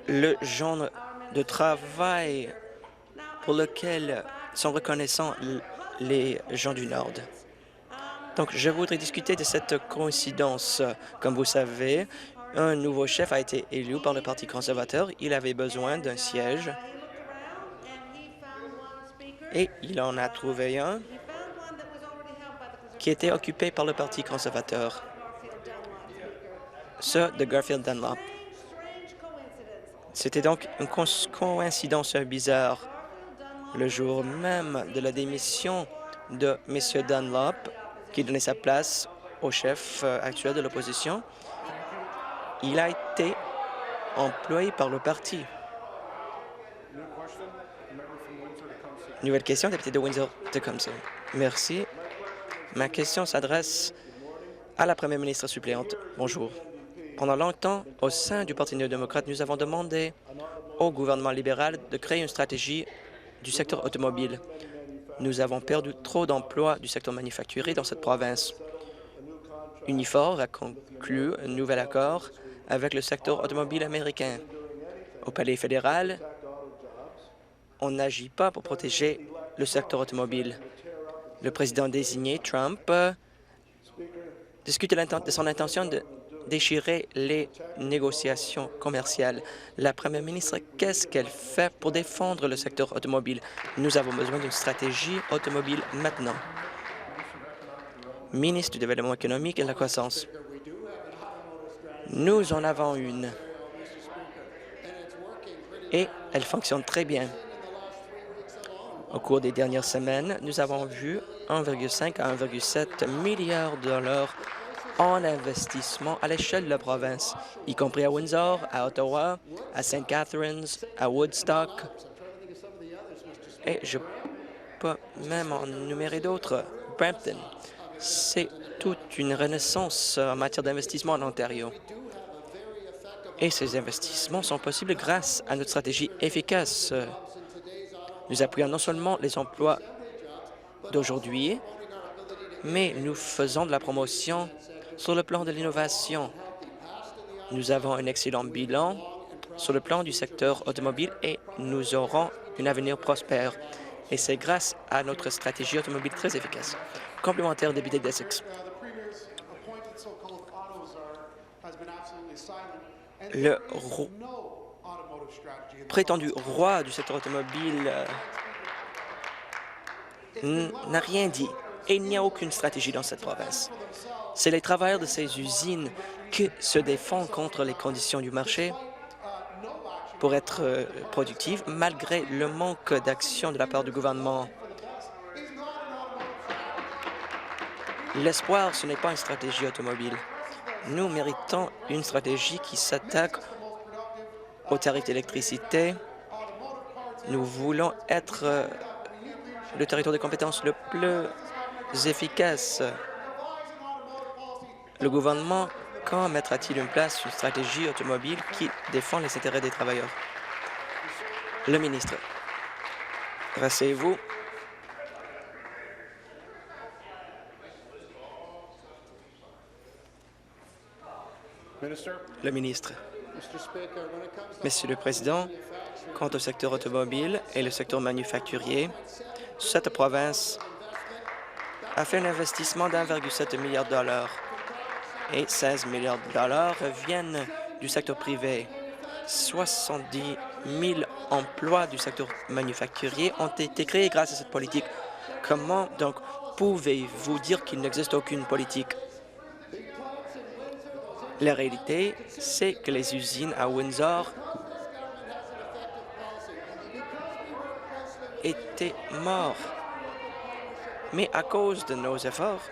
le genre de travail pour lequel sont reconnaissants les gens du Nord. Donc, je voudrais discuter de cette coïncidence. Comme vous savez, un nouveau chef a été élu par le Parti conservateur. Il avait besoin d'un siège et il en a trouvé un qui était occupé par le Parti conservateur, ceux de Garfield Dunlop. C'était donc une coïncidence bizarre. Le jour même de la démission de M. Dunlop, qui donnait sa place au chef actuel de l'opposition, il a été employé par le parti. Nouvelle question, député de Windsor-Tecumseh. Merci. Ma question s'adresse à la première ministre suppléante. Bonjour. Pendant longtemps, au sein du Parti néo-démocrate, nous avons demandé au gouvernement libéral de créer une stratégie du secteur automobile. Nous avons perdu trop d'emplois du secteur manufacturier dans cette province. Unifor a conclu un nouvel accord avec le secteur automobile américain. Au Palais fédéral, on n'agit pas pour protéger le secteur automobile. Le président désigné, Trump, discute de son intention de déchirer les négociations commerciales. La première ministre, qu'est-ce qu'elle fait pour défendre le secteur automobile? Nous avons besoin d'une stratégie automobile maintenant. Ministre du Développement économique et de la croissance. Nous en avons une. Et elle fonctionne très bien. Au cours des dernières semaines, nous avons vu 1,5 à 1,7 milliard de dollars en investissement à l'échelle de la province, y compris à Windsor, à Ottawa, à St. Catharines, à Woodstock. Et je peux même en énumérer d'autres. Brampton. C'est toute une renaissance en matière d'investissement en Ontario. Et ces investissements sont possibles grâce à notre stratégie efficace. Nous appuyons non seulement les emplois d'aujourd'hui, mais nous faisons de la promotion sur le plan de l'innovation. Nous avons un excellent bilan sur le plan du secteur automobile et nous aurons un avenir prospère. Et c'est grâce à notre stratégie automobile très efficace. Complémentaire, député d'Essex. Le prétendu roi du secteur automobile n'a rien dit et il n'y a aucune stratégie dans cette province. C'est les travailleurs de ces usines qui se défendent contre les conditions du marché pour être productifs, malgré le manque d'action de la part du gouvernement. L'espoir, ce n'est pas une stratégie automobile. Nous méritons une stratégie qui s'attaque aux tarifs d'électricité. Nous voulons être le territoire de compétences le plus efficace. Le gouvernement, quand mettra-t-il en place une stratégie automobile qui défend les intérêts des travailleurs? Le ministre. Rasseyez-vous. Le ministre. Monsieur le Président, quant au secteur automobile et le secteur manufacturier, cette province a fait un investissement d'1,7 milliard de dollars et 16 milliards de dollars viennent du secteur privé. 70 000 emplois du secteur manufacturier ont été créés grâce à cette politique. Comment donc pouvez-vous dire qu'il n'existe aucune politique? La réalité, c'est que les usines à Windsor étaient mortes. Mais à cause de nos efforts,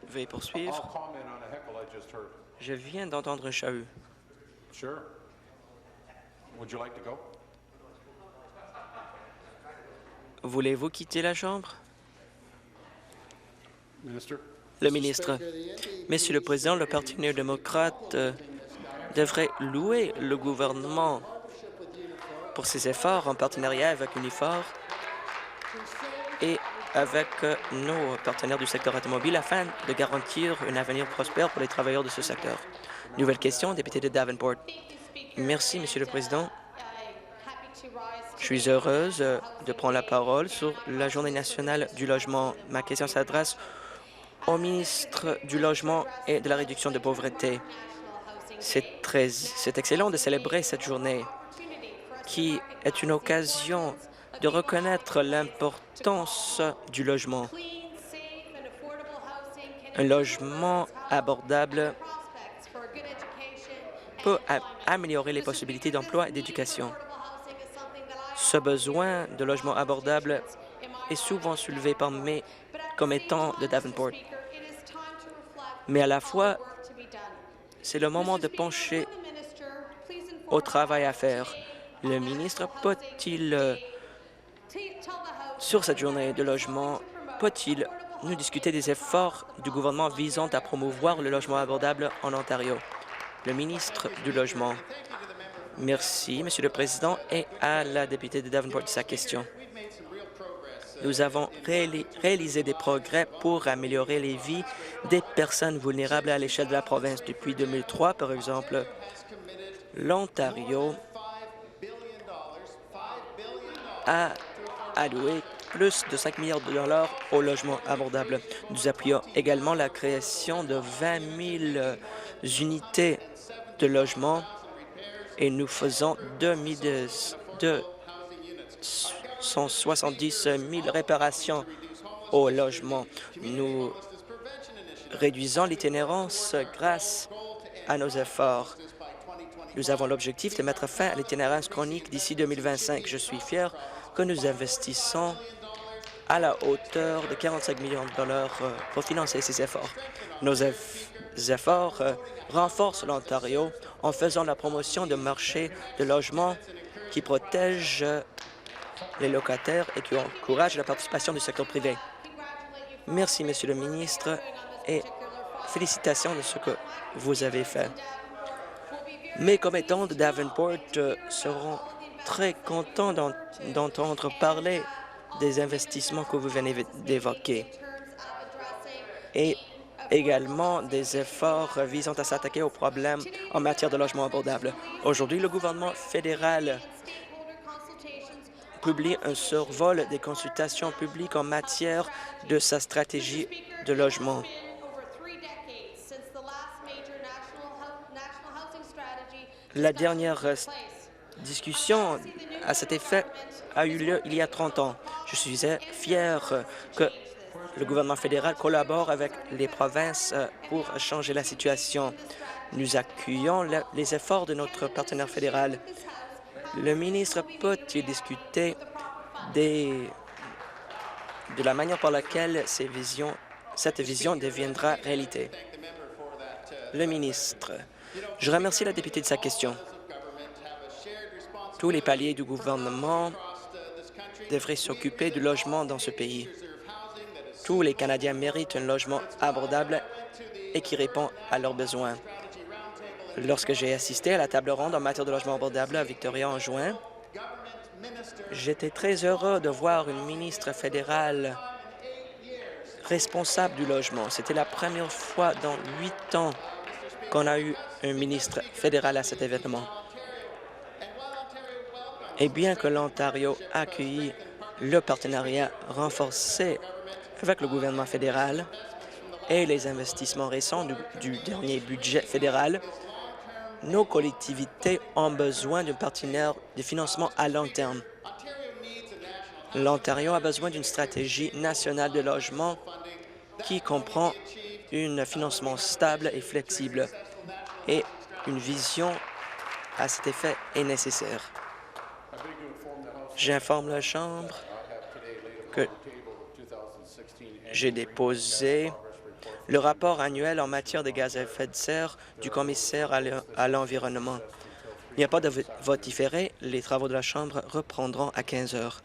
veuillez poursuivre. Je viens d'entendre un chahut. Voulez-vous quitter la Chambre? Le ministre. Monsieur le Président, le Parti néo-démocrate devrait louer le gouvernement pour ses efforts en partenariat avec Unifor et avec nos partenaires du secteur automobile afin de garantir un avenir prospère pour les travailleurs de ce secteur. Nouvelle question, député de Davenport. Merci, Monsieur le Président. Je suis heureuse de prendre la parole sur la Journée nationale du logement. Ma question s'adresse au ministre du Logement et de la réduction de pauvreté. C'est excellent de célébrer cette journée qui est une occasion de reconnaître l'importance du logement. Un logement abordable peut améliorer les possibilités d'emploi et d'éducation. Ce besoin de logement abordable est souvent soulevé par mes commettants de Davenport. Mais à la fois, c'est le moment de pencher au travail à faire. Le ministre peut-il, sur cette journée de logement, peut-il nous discuter des efforts du gouvernement visant à promouvoir le logement abordable en Ontario? Le ministre du Logement. Merci, Monsieur le Président, et à la députée de Davenport de sa question. Nous avons réalisé des progrès pour améliorer les vies des personnes vulnérables à l'échelle de la province. Depuis 2003, par exemple, l'Ontario a alloué plus de 5 milliards de dollars au logement abordable. Nous appuyons également la création de 20 000 unités de logement et nous faisons 270 000 réparations au logement. Nous réduisons l'itinérance grâce à nos efforts. Nous avons l'objectif de mettre fin à l'itinérance chronique d'ici 2025. Je suis fier que nous investissons à la hauteur de 45 millions de dollars pour financer ces efforts. Nos efforts renforcent l'Ontario en faisant la promotion de marchés de logement qui protègent les locataires et qui encouragent la participation du secteur privé. Merci, Monsieur le ministre, et félicitations de ce que vous avez fait. Mes commettants de Davenport seront très contents d'entendre parler des investissements que vous venez d'évoquer et également des efforts visant à s'attaquer aux problèmes en matière de logement abordable. Aujourd'hui, le gouvernement fédéral publie un survol des consultations publiques en matière de sa stratégie de logement. La dernière discussion à cet effet a eu lieu il y a 30 ans. Je suis fier que le gouvernement fédéral collabore avec les provinces pour changer la situation. Nous accueillons les efforts de notre partenaire fédéral. Le ministre peut-il discuter de la manière par laquelle cette vision deviendra réalité? Le ministre. Je remercie la députée de sa question. Tous les paliers du gouvernement devrait s'occuper du logement dans ce pays. Tous les Canadiens méritent un logement abordable et qui répond à leurs besoins. Lorsque j'ai assisté à la table ronde en matière de logement abordable à Victoria en juin, j'étais très heureux de voir une ministre fédérale responsable du logement. C'était la première fois dans 8 ans qu'on a eu un ministre fédéral à cet événement. Et bien que l'Ontario a accueilli le partenariat renforcé avec le gouvernement fédéral et les investissements récents du dernier budget fédéral, nos collectivités ont besoin d'un partenaire de financement à long terme. L'Ontario a besoin d'une stratégie nationale de logement qui comprend un financement stable et flexible, et une vision à cet effet est nécessaire. J'informe la Chambre que j'ai déposé le rapport annuel en matière de gaz à effet de serre du commissaire à l'environnement. Il n'y a pas de vote différé. Les travaux de la Chambre reprendront à 15 heures.